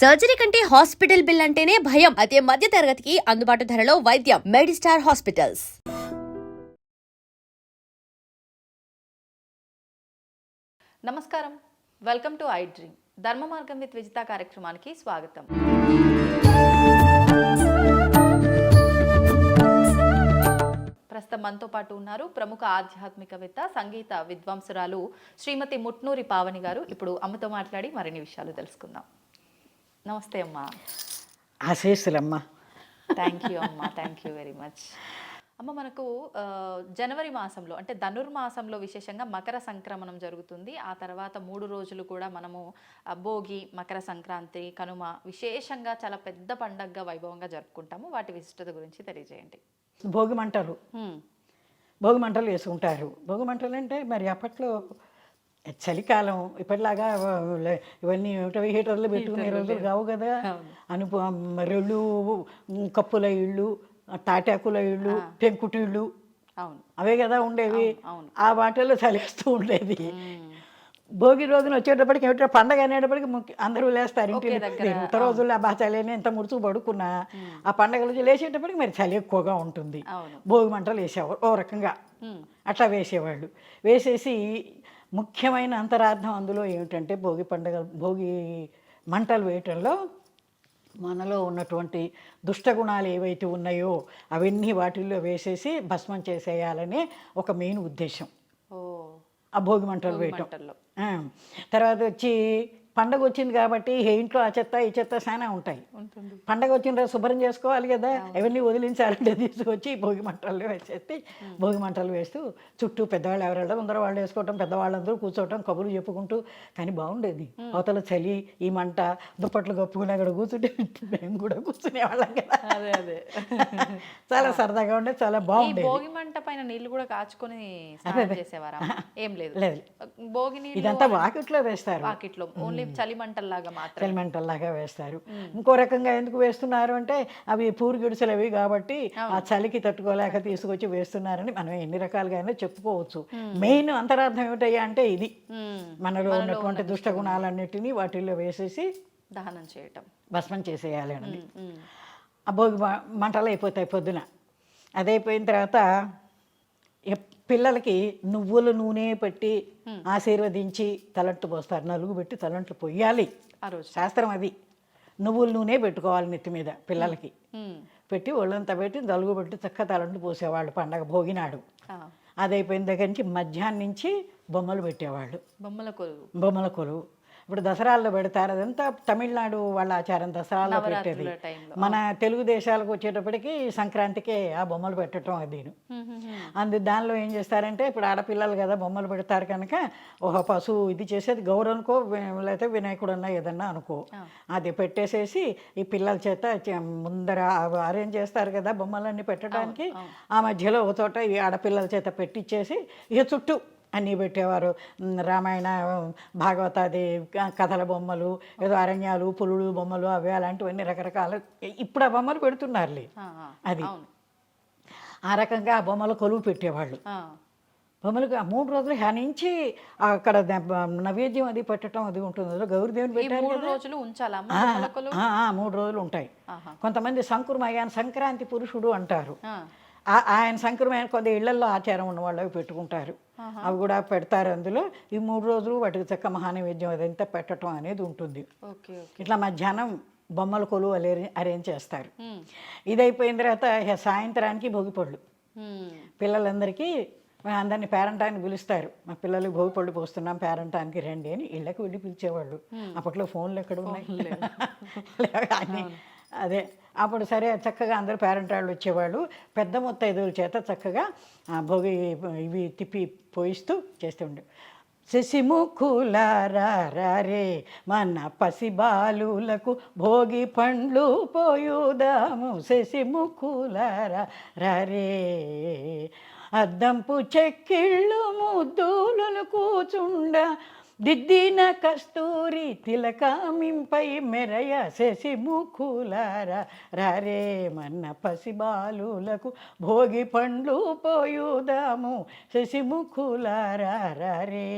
Surgery కంటే hospital bill అంటేనే భయం. అదే మధ్య తరగతికి అందుబాటు ధరలో వైద్యం. Medistar hospitals. నమస్కారం, వెల్కమ్ టు ఐ డ్రీమ్. ధర్మ మార్గం విత్ విజిత కార్యక్రమానికి స్వాగతం. ప్రస్తుతం మనతో పాటు ఉన్నారు ప్రముఖ ఆధ్యాత్మికవేత్త, సంగీత విద్వాంసురాలు శ్రీమతి ముట్నూరి పావని గారు. ఇప్పుడు అమ్మతో మాట్లాడి మరిన్ని విషయాలు తెలుసుకుందాం. నమస్తే అమ్మా. ఆశీస్సులమ్మా. థ్యాంక్ యూ అమ్మా, థ్యాంక్ యూ వెరీ మచ్. అమ్మ, మనకు జనవరి మాసంలో అంటే ధనుర్మాసంలో విశేషంగా మకర సంక్రమణం జరుగుతుంది. ఆ తర్వాత 3 రోజులు కూడా మనము భోగి, మకర సంక్రాంతి, కనుమ విశేషంగా చాలా పెద్ద పండగగా వైభవంగా జరుపుకుంటాము. వాటి విశిష్టత గురించి తెలియజేయండి. భోగి మంటలు భోగి మంటలు వేసుకుంటారు. భోగి మంటలు అంటే మరి అప్పట్లో చలికాలం ఇప్పటిలాగా ఇవన్నీ హీటర్లు పెట్టుకునే రోజులు కావు కదా. రెళ్ళు, కప్పుల ఇళ్ళు, తాటాకుల ఇళ్ళు, పెంకుటి ఇళ్ళు, అవే కదా ఉండేవి. ఆ వాటిల్లో చలిస్తూ ఉండేది. భోగి రోజున వచ్చేటప్పటికి ఏమిటో పండగ అనేటప్పటికి అందరూ లేస్తారు ఇంటి దగ్గర. ఉత్తర రోజుల్లో బాగా చలిని ఎంత ముడుచు పడుకున్నా ఆ పండగ రోజు లేచేటప్పటికి మరి చలి ఎక్కువగా ఉంటుంది. భోగి మంటలు వేసేవారు ఓ రకంగా, అట్లా వేసేవాళ్ళు. వేసేసి ముఖ్యమైన అంతరార్థం అందులో ఏమిటంటే భోగి మంటలు వేయటంలో మనలో ఉన్నటువంటి దుష్టగుణాలు ఏవైతే ఉన్నాయో అవన్నీ వాటిల్లో వేసేసి భస్మం చేసేయాలనే ఒక మెయిన్ ఉద్దేశం ఆ భోగి మంటలు వేయటం. తర్వాత వచ్చి పండగ వచ్చింది కాబట్టి ఇంట్లో ఆ చెత్త ఈ చెత్త చాలా ఉంటాయి. పండగ వచ్చిన రోజు శుభ్రం చేసుకోవాలి కదా, అవన్నీ వదిలించాలంటే తీసుకొచ్చి భోగి మంటల్లో వేసేసి భోగి మంటలు వేస్తూ చుట్టూ పెద్దవాళ్ళు ఎవరెళ్ళ ముందర వాళ్ళు వేసుకోవటం, పెద్దవాళ్ళందరూ కూర్చోవటం, కబుర్లు చెప్పుకుంటూ. కానీ బాగుండేది. అవతల చలి, ఈ మంట, దుప్పట్లు కప్పుకుని అక్కడ కూర్చుంటే మేము కూడా కూర్చునేవాళ్ళం కదా. అదే చాలా సరదాగా ఉండేది, చాలా బాగుండేది. భోగి మంట పైన నీళ్లు కూడా కాచుకొని చేసేవారా? ఏం లేదు, భోగి నీళ్ళు ఇదంతా వాకిట్లో వేస్తారు. వాకిట్లో ఓన్లీ చలిమంటల్లాగా మాత్రం, చలిమంటల్లాగా వేస్తారు. ఇంకో రకంగా ఎందుకు వేస్తున్నారు అంటే అవి పూరు గిడుసలు అవి కాబట్టి ఆ చలికి తట్టుకోలేక తీసుకొచ్చి వేస్తున్నారని మనం ఎన్ని రకాలుగా అయినా చెప్పుకోవచ్చు. మెయిన్ అంతరార్థం ఏమిటయ్యా అంటే ఇది, మనలో ఉన్నటువంటి దుష్టగుణాలన్నిటినీ వాటిల్లో వేసేసి దహనం చేయటం, భస్మం చేసేయాలి అని. ఆ భోగి మంటలు అయిపోతాయి పొద్దున. అదైపోయిన తర్వాత పిల్లలకి నువ్వుల నూనె పెట్టి ఆశీర్వదించి తలంట్లు పోస్తారు. నలుగు పెట్టి తలంట్లు పొయ్యాలి ఆ రోజు, శాస్త్రం శాస్త్రం అది. నువ్వుల నూనె పెట్టుకోవాలి నెత్తి మీద పిల్లలకి పెట్టి ఒళ్ళంతా పెట్టి నలుగు పెట్టి చక్క తలంట్లు పోసేవాళ్ళు పండగ భోగినాడు. అది అయిపోయిన దగ్గర నుంచి మధ్యాహ్నం నుంచి బొమ్మలు పెట్టేవాళ్ళు. బొమ్మల కొలువు ఇప్పుడు దసరాల్లో పెడతారు. అదంతా తమిళనాడు వాళ్ళ ఆచారం, దసరాల్లో పెట్టేది. మన తెలుగు దేశాలకు వచ్చేటప్పటికి సంక్రాంతికే ఆ బొమ్మలు పెట్టడం అది. దానిలో ఏం చేస్తారంటే ఇప్పుడు ఆడపిల్లలు కదా బొమ్మలు పెడతారు కనుక ఒక పశువు ఇది చేసేది గౌరనుకో లేకపోతే వినాయకుడు అన్నా ఏదన్నా అనుకో, అది పెట్టేసేసి ఈ పిల్లల చేత ముందర అరేంజ్ చేస్తారు కదా బొమ్మలన్నీ పెట్టడానికి. ఆ మధ్యలో ఒక చోట ఈ ఆడపిల్లల చేత పెట్టించేసి ఇక చుట్టూ అన్నీ పెట్టేవారు. రామాయణ భాగవతాది కథల బొమ్మలు, ఏదో అరణ్యాలు, పులులు బొమ్మలు, అవి అలాంటివన్నీ రకరకాల ఇప్పుడు ఆ బొమ్మలు పెడుతున్నారులే. అది ఆ రకంగా ఆ బొమ్మలు కొలువు పెట్టేవాళ్ళు. బొమ్మలకు 3 రోజులు హరించి అక్కడ నైవేద్యం అది పెట్టడం అది ఉంటుంది. గౌరీదేవిని పెట్టారు. 3 రోజులు ఉంచాలా? 3 రోజులు ఉంటాయి. కొంతమంది సంక్రాంతి పురుషుడు అంటారు. ఆయన సంక్రమణ కొంత ఇళ్లలో ఆచారం ఉన్న వాళ్ళు పెట్టుకుంటారు. అవి కూడా పెడతారు. అందులో ఈ 3 రోజులు వాటికి చక్క మహానైవేద్యం అదంతా పెట్టడం అనేది ఉంటుంది. ఇట్లా మధ్యాహ్నం బొమ్మల కొలువు అరేంజ్ చేస్తారు. ఇది అయిపోయిన తర్వాత సాయంత్రానికి భోగిపళ్ళు. పిల్లలందరికీ అందరినీ పేరంటానికి పిలుస్తారు. మా పిల్లలకి భోగిపళ్ళు పోస్తున్నాం, పేరంటానికి రండి అని ఇళ్ళకి వెళ్ళి పిలిచేవాళ్ళు. అప్పట్లో ఫోన్లు ఎక్కడ ఉన్నాయి. అదే అప్పుడు సరే చక్కగా అందరూ పేరెంట్ వాళ్ళు వచ్చేవాళ్ళు. పెద్ద మొత్తైదుల చేత చక్కగా భోగి ఇవి తిప్పి పోయిస్తూ చేస్తుండే. శశిముఖులారే మన పసిబాలులకు భోగి పండ్లు పోయుదాము, శశిముఖులారే అద్దంపు చెక్కిళ్ళు ముద్దులను కూచుండ దిద్దిన కస్తూరి తిలకామింపై మెరయ శశిముఖులారా రారే మన్న పసిబాలులకు భోగి పండ్లు పోయుదాము శశిముఖులారా రారే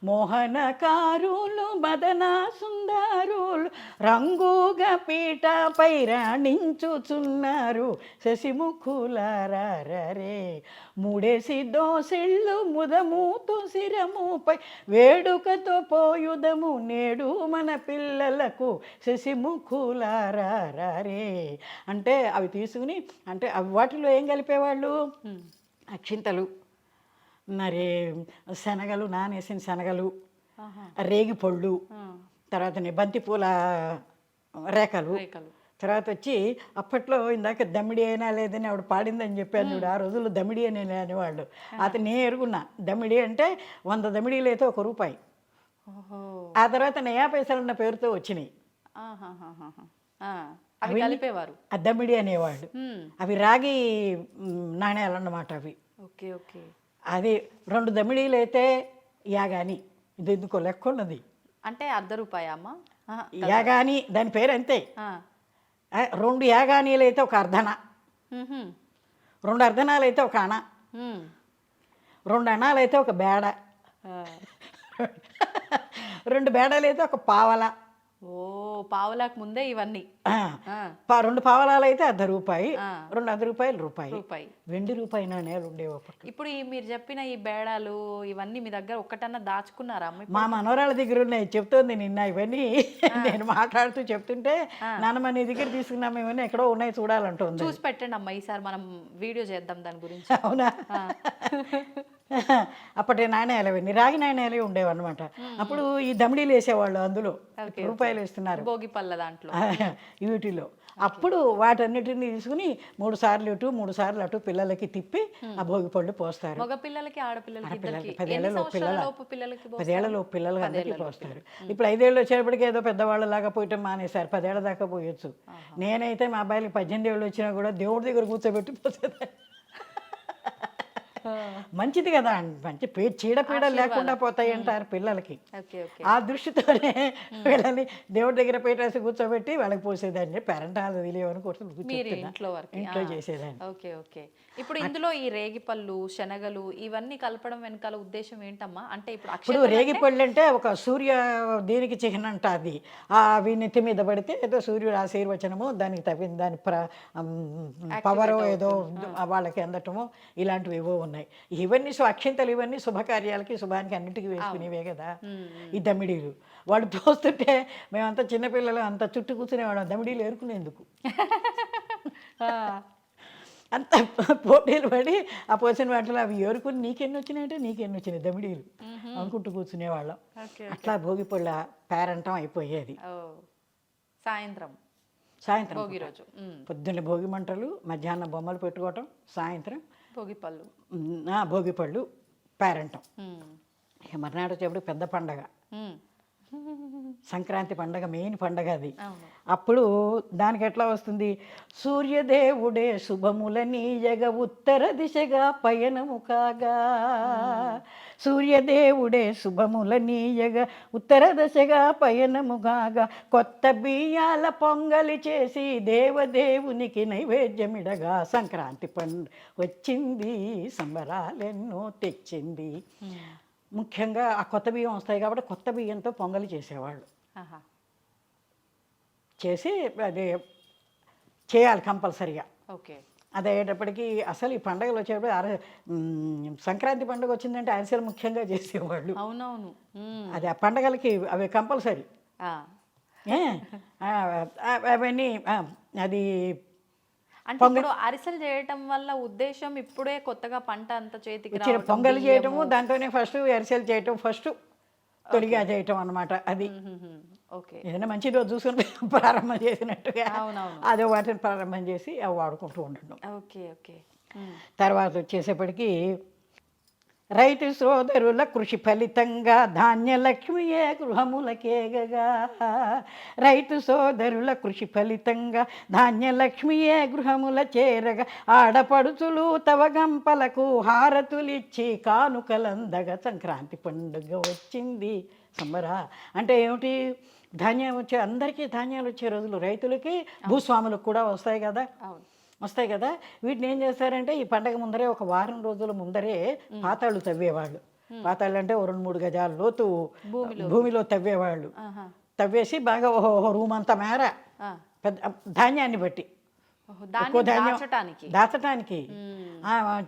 మోహనకారులు మదన సుందరులు రంగుగా పీటపై రాణించుచున్నారు శశిముఖులారా రారే మూడేసి దోసిళ్ళు ముదముతో శిరముపై వేడుకతో పోయుదము నేడు మన పిల్లలకు శశిముఖులారా రారే అంటే అవి తీసుకుని అంటే అవి వాటిలో ఏం కలిపేవాళ్ళు అక్షింతలు మరి శనగలు నానేసిన శనగలు రేగి పళ్ళు తర్వాత బంతిపూల రేఖలు తర్వాత వచ్చి అప్పట్లో ఇందాక దమ్మిడి అయినా లేదని ఆవిడ పాడిందని చెప్పాను చూడు ఆ రోజుల్లో దమ్మిడి అని అనేవాళ్ళు అతను నేను ఎరుగున్నా దమ్మిడి అంటే 100 దమ్మిడీలు అయితే ₹1 ఆ తర్వాత నయా పైసలున్న పేరుతో వచ్చినాయి అవి కలిపేవారు ఆ దమ్మిడి అనేవాళ్ళు అవి రాగి నాణ్యాలు అన్నమాట అవి ఓకే ఓకే అది 2 దమ్మిడీలు అయితే యాగాని ఇది ఎందుకో లెక్క ఉన్నది అంటే ₹1 అమ్మ యాగాని దాని పేరు అంతే 2 యాగానీలు అయితే ఒక అర్ధన 2 అర్ధనాలు అయితే ఒక అణ 2 అణాలు అయితే ఒక బేడ 2 బేడలు అయితే ఒక పావల ఓ పావులకు ముందే ఇవన్నీ 2 పావలాలు అయితే ₹1 2 ₹1 రూపాయి వెండి రూపాయి నాణేలు ఉండేవి అప్పట్లో. ఇప్పుడు మీరు చెప్పిన ఈ బేడాలు ఇవన్నీ మీ దగ్గర ఒక్కటన్నా దాచుకున్నారా అమ్మ మా మనవరాళ్ళ దగ్గర ఉన్నాయి చెప్తోంది నిన్న ఇవన్నీ నేను మాట్లాడుతూ చెప్తుంటే నాన్నమ్మ నీ దగ్గర తీసుకున్నాము ఇవన్నీ ఎక్కడో ఉన్నాయి చూడాలంటుంది. చూసి పెట్టండి అమ్మ ఈసారి మనం వీడియో చేద్దాం దాని గురించి. అవునా అప్పటి నాణ్యాలు అవన్నీ రాగి నాణ్యాలే ఉండేవి అనమాట. అప్పుడు ఈ దమిడీలు వేసేవాళ్ళు అందులో రూపాయలు వేస్తున్నారు భోగి పళ్ళ దాంట్లో వీటిలో. అప్పుడు వాటన్నిటిని తీసుకుని 3 సార్లు ఇటు 3 సార్లు అటు పిల్లలకి తిప్పి ఆ భోగి పళ్ళు పోస్తారు. మగ పిల్లలకి ఆడపిల్లలకి 10 ఏళ్లలోపు పిల్లలకి అందరికీ పోస్తారు. ఇప్పుడు 5 ఏళ్ళు వచ్చేటప్పటికి ఏదో పెద్దవాళ్ళలాగా పోయటం మానేశారు. 10 ఏళ్ళ దాకా పోయొచ్చు. నేనైతే మా అబ్బాయిలకి 18 ఏళ్ళు వచ్చినా కూడా దేవుడి దగ్గర కూర్చోబెట్టి పోసేదాన్ని. మంచిది కదా, మంచి చీడపీడ లేకుండా పోతాయి అంటారు పిల్లలకి. ఆ దృష్టితోనే వీళ్ళని దేవుడి దగ్గర పెట్టేసి కూర్చోబెట్టి వాళ్ళకి పోసేదాన్ని. పేరెంటాలు తెలియవని ఇంట్లో చేసేదాన్ని. Okay okay. ఇప్పుడు ఇందులో ఈ రేగిపళ్ళు శనగలు ఇవన్నీ కలపడం వెనకాల ఉద్దేశం ఏంటమ్మా? అంటే ఇప్పుడు రేగిపళ్ళు అంటే ఒక సూర్య దీనికి చిహ్నం అంట. అది అవి నెత్తి మీద పడితే ఏదో సూర్యుడు ఆశీర్వచనము దానికి తప్పింది, దాని పవర్ ఏదో వాళ్ళకి అందటము ఇలాంటివి ఏవో ఉన్నాయి. ఇవన్నీ అక్షింతలు ఇవన్నీ శుభకార్యాలకి శుభానికి అన్నిటికీ వేసుకునేవే కదా ఈ దమిడీలు. వాళ్ళు పోస్తుంటే మేమంతా చిన్నపిల్లలు అంత చుట్టూ కూర్చునేవాళ్ళం దమిడీలు ఏరుకునేందుకు. అంత పోటీలు పడి ఆ పోసిన వాటిలో అవి ఏరుకుని నీకెన్ని వచ్చినాయంటే నీకెన్ని వచ్చినాయి దమిడీలు అనుకుంటూ కూర్చునేవాళ్ళం. అట్లా భోగి పళ్ళ పేరంటం అయిపోయేది. సాయంత్రం భోగి రోజు పొద్దున్న భోగి మంటలు, మధ్యాహ్నం బొమ్మలు పెట్టుకోవటం, సాయంత్రం భోగి పళ్ళు పేరంటం. మర్నాడు వచ్చేప్పుడు పెద్ద పండగ సంక్రాంతి పండగ, మెయిన్ పండగ అది. అప్పుడు దానికి ఎట్లా వస్తుంది? సూర్యదేవుడే శుభములనీయగా ఉత్తర దిశగా పయనము కాగా, సూర్యదేవుడే శుభములనీయగా ఉత్తర దిశగా పయనము కాగా, కొత్త బియ్యాల పొంగలి చేసి దేవదేవునికి నైవేద్యమిడగా సంక్రాంతి పండుగ వచ్చింది, సంబరాలెన్నో తెచ్చింది. ముఖ్యంగా ఆ కొత్త బియ్యం వస్తాయి కాబట్టి కొత్త బియ్యంతో పొంగలి చేసేవాళ్ళు. చేసి అది చేయాలి కంపల్సరిగా. ఓకే. అది అయ్యేటప్పటికి అసలు ఈ పండుగలు వచ్చేటప్పుడు సంక్రాంతి పండుగ వచ్చిందంటే అరిసెలు ముఖ్యంగా చేసేవాళ్ళు. అవునవును. అది ఆ పండుగలకి అవి కంపల్సరీ. అవన్నీ అది అంటే ఇప్పుడు అరిసెలు చేయటం వల్ల ఉద్దేశం ఇప్పుడే కొత్తగా పంట అంత చేతికి రావడం, పొంగల్ చేయటము, దాంతోనే ఫస్ట్ అరిసెలు చేయటం, ఫస్ట్ తొలిగా చేయటం అన్నమాట. అది ఏదైనా మంచి రోజు చూసుకుని ప్రారంభం చేసినట్టుగా అదే వాటిని ప్రారంభం చేసి అవి వాడుకుంటూ ఉండడం. Okay okay. తర్వాత వచ్చేసేపటికి రైతు సోదరుల కృషి ఫలితంగా ధాన్యలక్ష్మియే గృహములకేగగా. రైతు సోదరుల కృషి ఫలితంగా ధాన్యలక్ష్మియే గృహముల చేరగా. ఆడపడుచులు తవ గంపలకు హారతులిచ్చి కానుకలందగా సంక్రాంతి పండుగ వచ్చింది సంబరా. అంటే ఏమిటి, ధాన్యం వచ్చే అందరికీ ధాన్యాలు వచ్చే రోజులు రైతులకి భూస్వాములకు కూడా వస్తాయి కదా, అవును. వస్తాయి కదా. వీటిని ఏం చేస్తారంటే ఈ పండగ ముందరే ఒక వారం రోజుల ముందరే పాతాళ్ళు తవ్వేవాళ్ళు. పాతాళ్ళు అంటే 2-3 గజాల లోతు భూమిలో తవ్వేవాళ్ళు. తవ్వేసి బాగా రూమ్ అంత మేర పెద్ద ధాన్యాన్ని బట్టి ఎక్కువ ధాన్యం దాచటానికి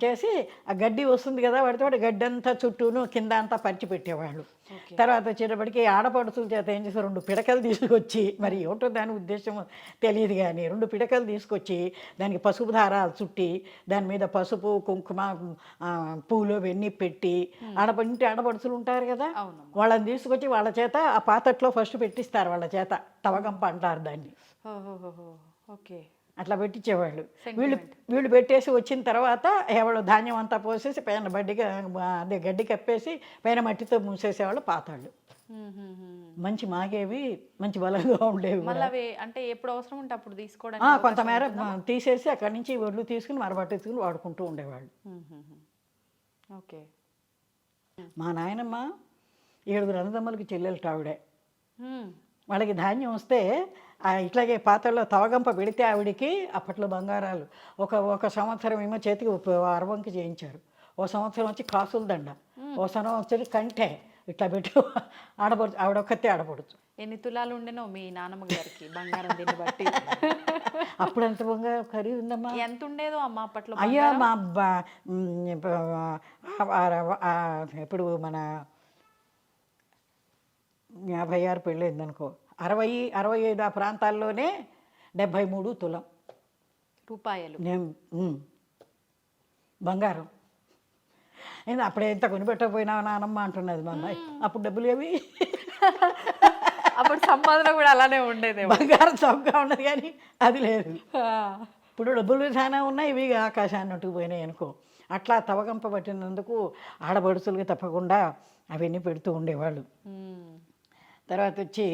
చేసి ఆ గడ్డి వస్తుంది కదా, వాటితో గడ్డి అంతా చుట్టూను కింద అంతా పరిచి పెట్టేవాళ్ళు. తర్వాత వచ్చేటప్పటికి ఆడపడుచుల చేత ఏం చేస్తారు, 2 పిడకలు తీసుకొచ్చి, మరి ఏమిటో దాని ఉద్దేశం తెలియదు కానీ 2 పిడకలు తీసుకొచ్చి దానికి పసుపు దారాలు చుట్టి దాని మీద పసుపు కుంకుమ పూలు ఇవన్నీ పెట్టి ఇంటి ఆడపడుచులు ఉంటారు కదా, వాళ్ళని తీసుకొచ్చి వాళ్ళ చేత ఆ పాతట్లో ఫస్ట్ పెట్టిస్తారు, వాళ్ళ చేత తవగంప అంటారు దాన్ని. ఓకే, అట్లా పెట్టించేవాళ్ళు. వీళ్ళు పెట్టేసి వచ్చిన తర్వాత ఎవరు ధాన్యం అంతా పోసేసి పైన అదే గడ్డి కప్పేసి పైన మట్టితో మూసేసేవాళ్ళు పాతాళ్ళు. మంచి మాగేవి, మంచి బలంగా ఉండేవి. అంటే ఎప్పుడు అవసరం ఉంటే అప్పుడు తీసుకోవడానికి కొంతమేర తీసేసి అక్కడి నుంచి ఒడ్లు తీసుకుని మరబట్టేసుకుని వాడుకుంటూ ఉండేవాళ్ళు. ఓకే. మా నాయనమ్మ 7 అన్నదమ్ములకి చెల్లెలు ఆవిడే. వాళ్ళకి ధాన్యం వస్తే ఇట్లాగే పాత్రలో తవగంప పెడితే ఆవిడికి అప్పట్లో బంగారాలు ఒక సంవత్సరం ఏమో చేతికి అరవంకి చేయించారు, ఓ సంవత్సరం వచ్చి కాసుల దండ, ఓ సంవత్సరం వచ్చి కంటే ఇట్లా పెట్టి ఆడపడుచు, ఆవిడొక్కతే ఆడపడుచు. ఎన్ని తులాలు ఉండేనో మీ నాన్నమ్మ గారికి బంగారం దీన్ని బట్టి? అప్పుడు ఎంత బంగారం ఖరీదు ఉందమ్మా, ఎంత ఉండేదో అమ్మ అప్పట్లో? అయ్యా మా ఇప్పుడు మన 56 పెళ్ళయిందనుకో, 60-65 ఆ ప్రాంతాల్లోనే 73 తులం రూపాయలు బంగారం. అప్పుడే ఎంత కొనిపెట్టకపోయినా నానమ్మ అంటున్నది మా అమ్మాయి. అప్పుడు డబ్బులు ఏవి, అప్పుడు సంపాదన కూడా అలానే ఉండేది, బంగారం చౌకగా ఉన్నది కానీ అది లేదు. ఇప్పుడు డబ్బులు చాలా ఉన్నాయి, ఇవి ఆకాశాన్ని అట్టుకుపోయినాయి అనుకో. అట్లా తవగంప పట్టినందుకు ఆడపడుచులకి తప్పకుండా అవన్నీ పెడుతూ ఉండేవాళ్ళు. తర్వాత వచ్చి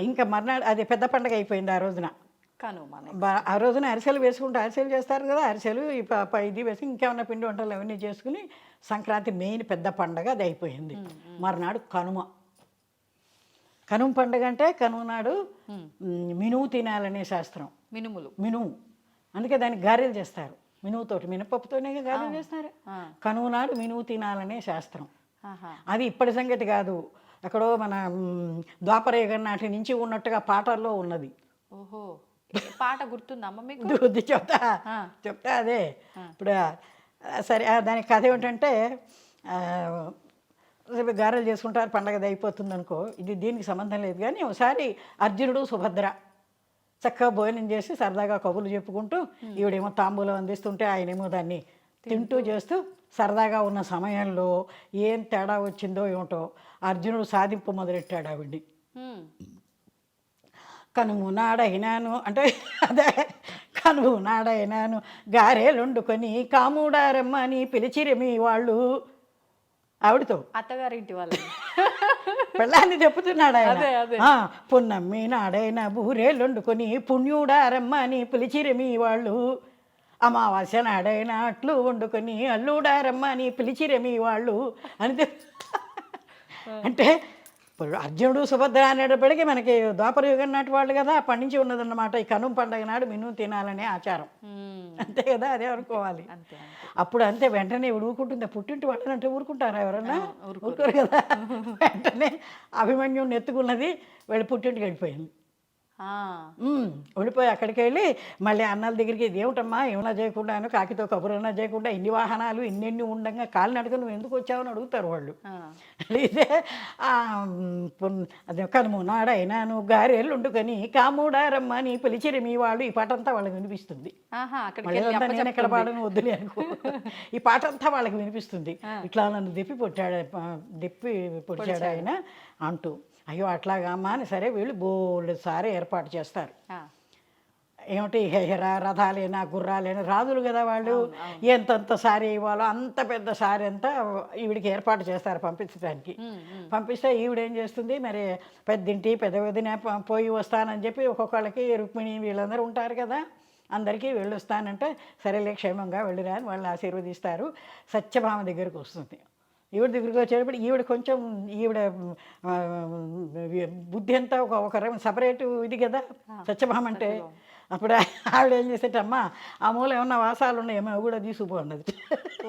ఇంకా మర్నాడు అది పెద్ద పండగ అయిపోయింది. ఆ రోజున ఆ రోజున అరిసెలు వేసుకుంటే అరిసెలు చేస్తారు కదా, అరిసెలు ఇది వేసి ఇంకేమన్నా పిండి వంటలు అవన్నీ చేసుకుని సంక్రాంతి మెయిన్ పెద్ద పండగ అది అయిపోయింది. మర్నాడు కనుమ. కనుమ పండగ అంటే కనుమ నాడు మినుము తినాలనే శాస్త్రం. మినుము అందుకే దానికి గారెలు చేస్తారు, మినువుతోటి, మినపప్పుతోనే గారెలు చేస్తారు. కనుమ నాడు మినుము తినాలనే శాస్త్రం. అది ఇప్పటి సంగతి కాదు, ఎక్కడో మన ద్వాపరయుగం నాటి నుంచి ఉన్నట్టుగా పాటల్లో ఉన్నది. ఓహో, పాట గుర్తుందమ్మ మీకు? చెప్తా అదే ఇప్పుడు. సరే, దానికి కథ ఏమిటంటే గారెలు చేసుకుంటారు, పండగ అయిపోతుంది అనుకో. ఇది దీనికి సంబంధం లేదు కానీ ఒకసారి అర్జునుడు సుభద్ర చక్కగా భోజనం చేసి సరదాగా కబుర్లు చెప్పుకుంటూ, ఈవిడేమో తాంబూలం అందిస్తుంటే ఆయనేమో దాన్ని తింటూ చేస్తూ సరదాగా ఉన్న సమయంలో ఏం తేడా వచ్చిందో ఏమిటో అర్జునుడు సాధింపు మొదలెట్టాడు ఆవిడ్ని. కనుము నాడైనాను అంటే అదే, కనుము నాడైనాను గారెలుండుకొని కాముడారమ్మని పిలిచిరమి వాళ్ళు. ఆవిడతో అత్తగారింటి వాళ్ళు పెళ్ళాన్ని చెప్పుతున్నాడు ఆయన. పున్నమ్మి నాడైన బూరేళ్ళొండుకొని పుణ్యుడారమ్మ అని పిలిచిరమి వాళ్ళు. అమావాస్య నాడైన అట్లు వండుకొని అల్లుడారమ్మ అని పిలిచిరమి వాళ్ళు అని. అంటే ఇప్పుడు అర్జునుడు సుభద్ర అనేటప్పటికీ మనకి ద్వాపరయుగం నాటి వాళ్ళు కదా, అప్పటి నుంచి ఉన్నదన్నమాట. ఈ కనుమ పండగ నాడు మినుము తినాలనే ఆచారం, అంతే కదా, అదే అనుకోవాలి. అప్పుడు అంతే, వెంటనే ఊరుకుంటుంది. పుట్టింటి వాళ్ళని అంటే ఊరుకుంటారా ఎవరన్నా? ఊరుకోరు కదా. వెంటనే అభిమన్యుని ఎత్తుకున్నది, వెళ్ళి పుట్టింటికి వెళ్ళిపోయింది. వెళ్ళిపోయి అక్కడికి వెళ్ళి మళ్ళీ అన్నల దగ్గరికి, ఇదేమిటమ్మా ఏమన్నా చేయకుండాను, కాకితో కబురన్నా చేయకుండా ఇన్ని వాహనాలు ఇన్నెన్ని ఉండగా కాలినడక నువ్వు ఎందుకు వచ్చావని అడుగుతారు వాళ్ళు. ఇదే అదే కనుమ నాడైనాను గారెలు వండుకొని కాముడారమ్మ అని పిలిచిరి మీ వాళ్ళు. ఈ పాట అంతా వాళ్ళకి వినిపిస్తుంది. నేను ఎక్కడ పాడను వద్దులే అనుకో, ఈ పాట అంతా వాళ్ళకి వినిపిస్తుంది. ఇట్లా నన్ను దెప్పి పొడిచాడు ఆయన అంటూ. అయ్యో అట్లాగా అమ్మా అని సరే వీళ్ళు బోల్డ్ సారే ఏర్పాటు చేస్తారు. ఏమిటి రథాలైనా గుర్రాలైనా రాజులు కదా వాళ్ళు, ఎంతంత సారీ ఇవ్వాలో అంత పెద్ద సారీ అంతా ఈవిడికి ఏర్పాటు చేస్తారు పంపించడానికి. పంపిస్తే ఈవిడేం చేస్తుంది, మరి పెద్దింటి పెద్ద వదిన పోయి వస్తానని చెప్పి ఒక్కొక్కళ్ళకి రుక్మిణి వీళ్ళందరూ ఉంటారు కదా, అందరికీ వెళ్ళొస్తానంటే సరేలే క్షేమంగా వెళ్ళిరా అని వాళ్ళని ఆశీర్వదిస్తారు. సత్యభామ దగ్గరికి వస్తుంది. ఈవిడ దగ్గరికి వచ్చేటప్పుడు ఈవిడ కొంచెం ఈవిడ బుద్ధి అంతా ఒక రకం సపరేట్ ఇది కదా సత్యభామ అంటే. అప్పుడు ఆవిడ ఏం చేసేటమ్మా ఆ మూల ఏమన్నా వాసాలు ఉన్నాయేమో అవి కూడా తీసుకుపోన్నది.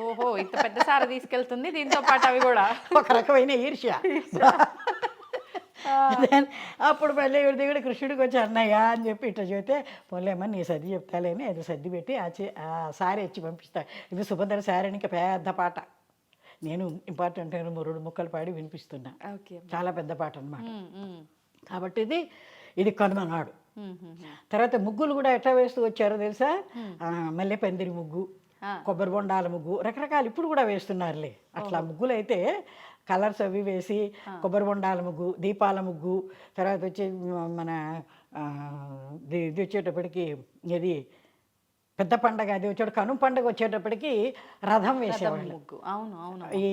ఓహో, ఇంత పెద్ద సార తీసుకెళ్తుంది, దీంతో పాటు అవి కూడా ఒక రకమైన ఈర్ష్య. అప్పుడు మళ్ళీ ఈవిడ దగ్గర కృష్ణుడికి వచ్చి అన్నయ్య అని చెప్పి ఇట్లా చెబితే పోలేమ్మా నీ సర్ది చెప్తాలేని అది సర్ది పెట్టి ఆ సారీ ఇచ్చి పంపిస్తా. ఇది సుభద్ర సారీనికి పెద్ద పాట, నేను ఇంపార్టెంట్ అయిన 2 ముక్కలు పాడి వినిపిస్తున్నా. చాలా పెద్ద పాట అన్నమాట. కాబట్టి ఇది కనుమనాడు. తర్వాత ముగ్గులు కూడా ఎట్లా వేస్తూ వచ్చారో తెలుసా, మల్లె పందిరి ముగ్గు, కొబ్బరి బొండాల ముగ్గు, రకరకాలు ఇప్పుడు కూడా వేస్తున్నారులే. అట్లా ముగ్గులు అయితే కలర్స్ అవి వేసి కొబ్బరి బొండాల ముగ్గు, దీపాల ముగ్గు, తర్వాత వచ్చి మన ఇది వచ్చేటప్పటికి ఇది పెద్ద పండగ, అది వచ్చేటప్పుడు కనుమ పండగ వచ్చేటప్పటికి రథం వేసేవాళ్ళు. అవును అవును. ఈ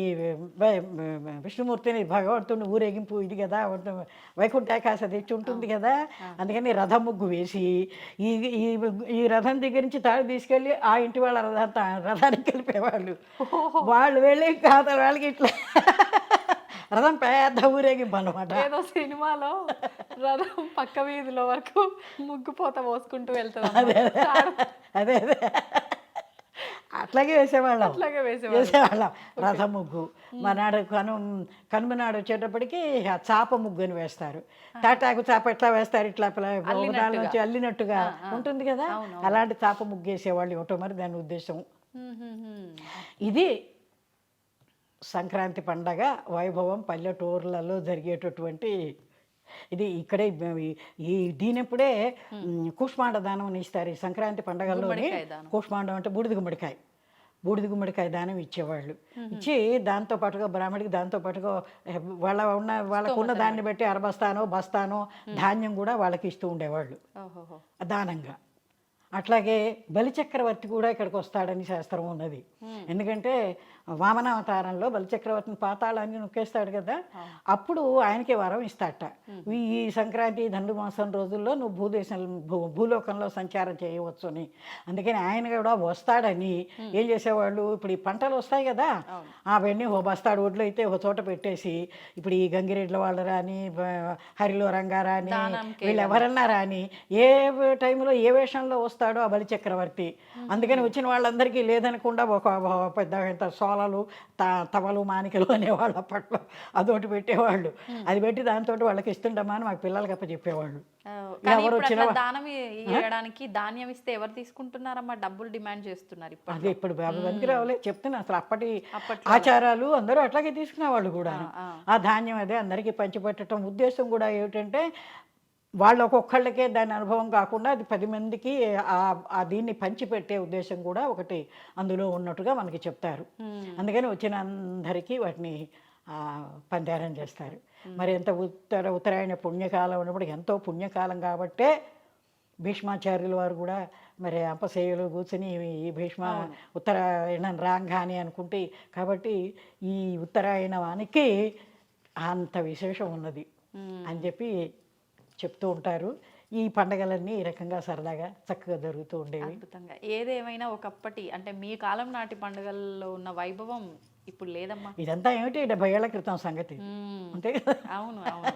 విష్ణుమూర్తిని భగవంతుని ఊరేగింపు ఇది కదా, వైకుంఠ ఏకాదశి తెచ్చి ఉంటుంది కదా, అందుకని రథం ముగ్గు వేసి ఈ రథం దగ్గర నుంచి తాడు తీసుకెళ్ళి ఆ ఇంటి వాళ్ళ రథానికి కలిపేవాళ్ళు. వాళ్ళు వెళ్ళి కాదు వాళ్ళకి ఇట్లా రథం పెద్ద ఊరేగింపు అనమాట. ఏదో సినిమాలో రథం పక్క వీధిలో వరకు ముగ్గుపోత పోసుకుంటూ వెళ్తాం. అదే అదే అట్లాగే వేసేవాళ్ళం రథం ముగ్గు. మనాడు కనుమనాడు వచ్చేటప్పటికి చాప ముగ్గు అని వేస్తారు. తాటాకు చాప ఎట్లా వేస్తారు, ఇట్లా నుంచి అల్లినట్టుగా ఉంటుంది కదా, అలాంటి చాప ముగ్గు వేసేవాళ్ళు ఇవ్వటం మరి దాని ఉద్దేశం. ఇది సంక్రాంతి పండగ వైభవం పల్లెటూర్లలో జరిగేటటువంటి ఇది. ఇక్కడే దీనిప్పుడే కూష్మాండ దానం అని ఇస్తారు ఈ సంక్రాంతి పండగల్లోని. కూష్మాండం అంటే బూడిద గుమ్మడికాయ దానం ఇచ్చేవాళ్ళు. ఇచ్చి దాంతో పాటుగా బ్రాహ్మడికి దాంతో పాటుగా వాళ్ళకున్న దాన్ని బట్టి అరబస్తానో బస్తానో ధాన్యం కూడా వాళ్ళకి ఇస్తూ ఉండేవాళ్ళు దానంగా. అట్లాగే బలిచక్రవర్తి కూడా ఇక్కడికి వస్తాడని శాస్త్రం ఉన్నది. ఎందుకంటే వామనావతారంలో బలిచక్రవర్తిని పాతాళాన్ని నొక్కేస్తాడు కదా, అప్పుడు ఆయనకి వరం ఇస్తాట, ఈ సంక్రాంతి ధనుర్మాసం రోజుల్లో నువ్వు భూలోకంలో సంచారం చేయవచ్చు అని. అందుకని ఆయన కూడా వస్తాడని ఏం చేసేవాళ్ళు, ఇప్పుడు ఈ పంటలు వస్తాయి కదా అవన్నీ ఓ బస్తాడు ఒడ్లు అయితే ఒక చోట పెట్టేసి, ఇప్పుడు ఈ గంగిరెడ్ల వాళ్ళు రాని హరిలో రంగారాని వీళ్ళు ఎవరన్నా రాని ఏ టైంలో ఏ వేషంలో వస్తాడో ఆ బలిచక్రవర్తి, అందుకని వచ్చిన వాళ్ళందరికీ లేదనకుండా ఒక పెద్ద సోలలు తవలు మానికలు అనేవాళ్ళు అప్పట్లో అదొకటి పెట్టేవాళ్ళు. అది పెట్టి దాంతో వాళ్ళకి ఇస్తుండమా అని మాకు పిల్లలకి అప్ప చెప్పేవాళ్ళు. ఎవరు వచ్చిన దానం ఇవ్వడానికి ధాన్యం ఇస్తే ఎవరు తీసుకుంటున్నారమ్మా, డబ్బులు డిమాండ్ చేస్తున్నారు. అదే ఇప్పుడు బాబు వెంకరావులే చెప్తున్నా, అసలు అప్పటి ఆచారాలు అందరూ అట్లాగే తీసుకునేవాళ్ళు కూడా. ఆ ధాన్యం అదే అందరికీ పంచిపెట్టడం ఉద్దేశం కూడా ఏమిటంటే వాళ్ళు ఒక్కొక్కళ్ళకే దాని అనుభవం కాకుండా అది 10 మందికి దీన్ని పంచిపెట్టే ఉద్దేశం కూడా ఒకటి అందులో ఉన్నట్టుగా మనకి చెప్తారు. అందుకని వచ్చిన అందరికీ వాటిని పందారం చేస్తారు. మరి ఎంత ఉత్తరాయణ పుణ్యకాలం ఉన్నప్పుడు ఎంతో పుణ్యకాలం కాబట్టే భీష్మాచార్యుల వారు కూడా మరి అంపసేయులు కూర్చొని ఈ భీష్మ ఉత్తరాయణం రాంగాని అనుకుంటే, కాబట్టి ఈ ఉత్తరాయణానికి అంత విశేషం ఉన్నది అని చెప్పి చెప్తూ ఉంటారు. ఈ పండగలన్నీ ఈ రకంగా సరదాగా చక్కగా జరుగుతూ ఉండేవి. అద్భుతంగా. ఏదేమైనా ఒకప్పటి అంటే మీ కాలం నాటి పండుగల్లో ఉన్న వైభవం ఇప్పుడు లేదమ్మా. ఇదంతా ఏమిటి 70 ఏళ్ల క్రితం సంగతి అంతే కదా. అవును అవును,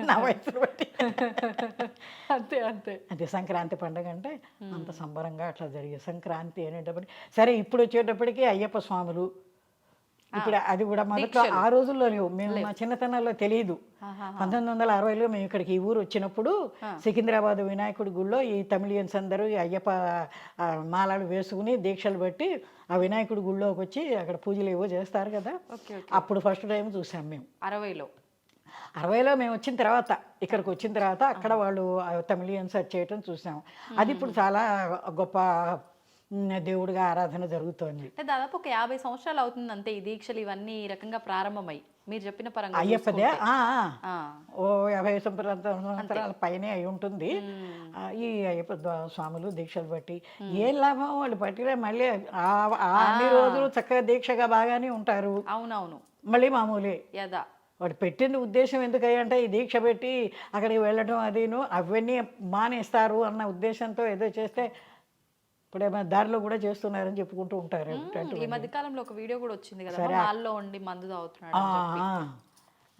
నా వయసును బట్టి అంతే అంతే. అంటే సంక్రాంతి పండుగ అంటే అంత సంబరంగా అట్లా జరిగేది. సంక్రాంతి అనేటప్పటికి సరే, ఇప్పుడు వచ్చేటప్పటికి అయ్యప్ప స్వాములు, ఇప్పుడు అది కూడా మొదట్లో ఆ రోజుల్లో మేము మా చిన్నతనంలో తెలియదు. 1960లో మేము ఇక్కడికి ఈ ఊరు వచ్చినప్పుడు సికింద్రాబాద్ వినాయకుడి గుళ్ళో ఈ తమిళియన్స్ అందరూ ఈ అయ్యప్ప మాలలు వేసుకుని దీక్షలు బట్టి ఆ వినాయకుడి గుళ్ళోకి వచ్చి అక్కడ పూజలు ఏవో చేస్తారు కదా, అప్పుడు ఫస్ట్ టైం చూసాం మేము. 60లో మేము వచ్చిన తర్వాత, ఇక్కడికి వచ్చిన తర్వాత అక్కడ వాళ్ళు తమిళియన్స్ చేయటం చూసాం. అది ఇప్పుడు చాలా గొప్ప దేవుడిగా ఆరాధన జరుగుతోంది. దాదాపు ఒక 50 సంవత్సరాలు అవుతుంది అంతే ఈ దీక్షలు ఇవన్నీ ఈ రకంగా ప్రారంభమై. మీరు చెప్పిన పరంగా అయ్యప్పదే చూసుకుంటే. ఆ. ఓ 50 సంవత్సరాల పైనే అయి ఉంటుంది. ఈ అయ్యప్ప స్వాములు దీక్షలు బట్టి ఏం లాభం, వాళ్ళు పట్టిన మళ్ళీ అన్ని రోజులు చక్కగా దీక్షగా బాగానే ఉంటారు, అవునవును, మళ్ళీ మామూలే. యదా. వాడు పెట్టిన ఉద్దేశం ఎందుకంటే ఈ దీక్ష పెట్టి అక్కడికి వెళ్ళడం అదిను అవన్నీ మానేస్తారు అన్న ఉద్దేశంతో ఏదో చేస్తే ఇప్పుడేమో దారిలో కూడా చేస్తున్నారని చెప్పుకుంటూ ఉంటారు. ఈ మధ్య కాలంలో ఒక వీడియో కూడా వచ్చింది కదా, సరే. హాల్లో ఉండి మందు తాగుతున్నాడు ఆ, అని చెప్పి.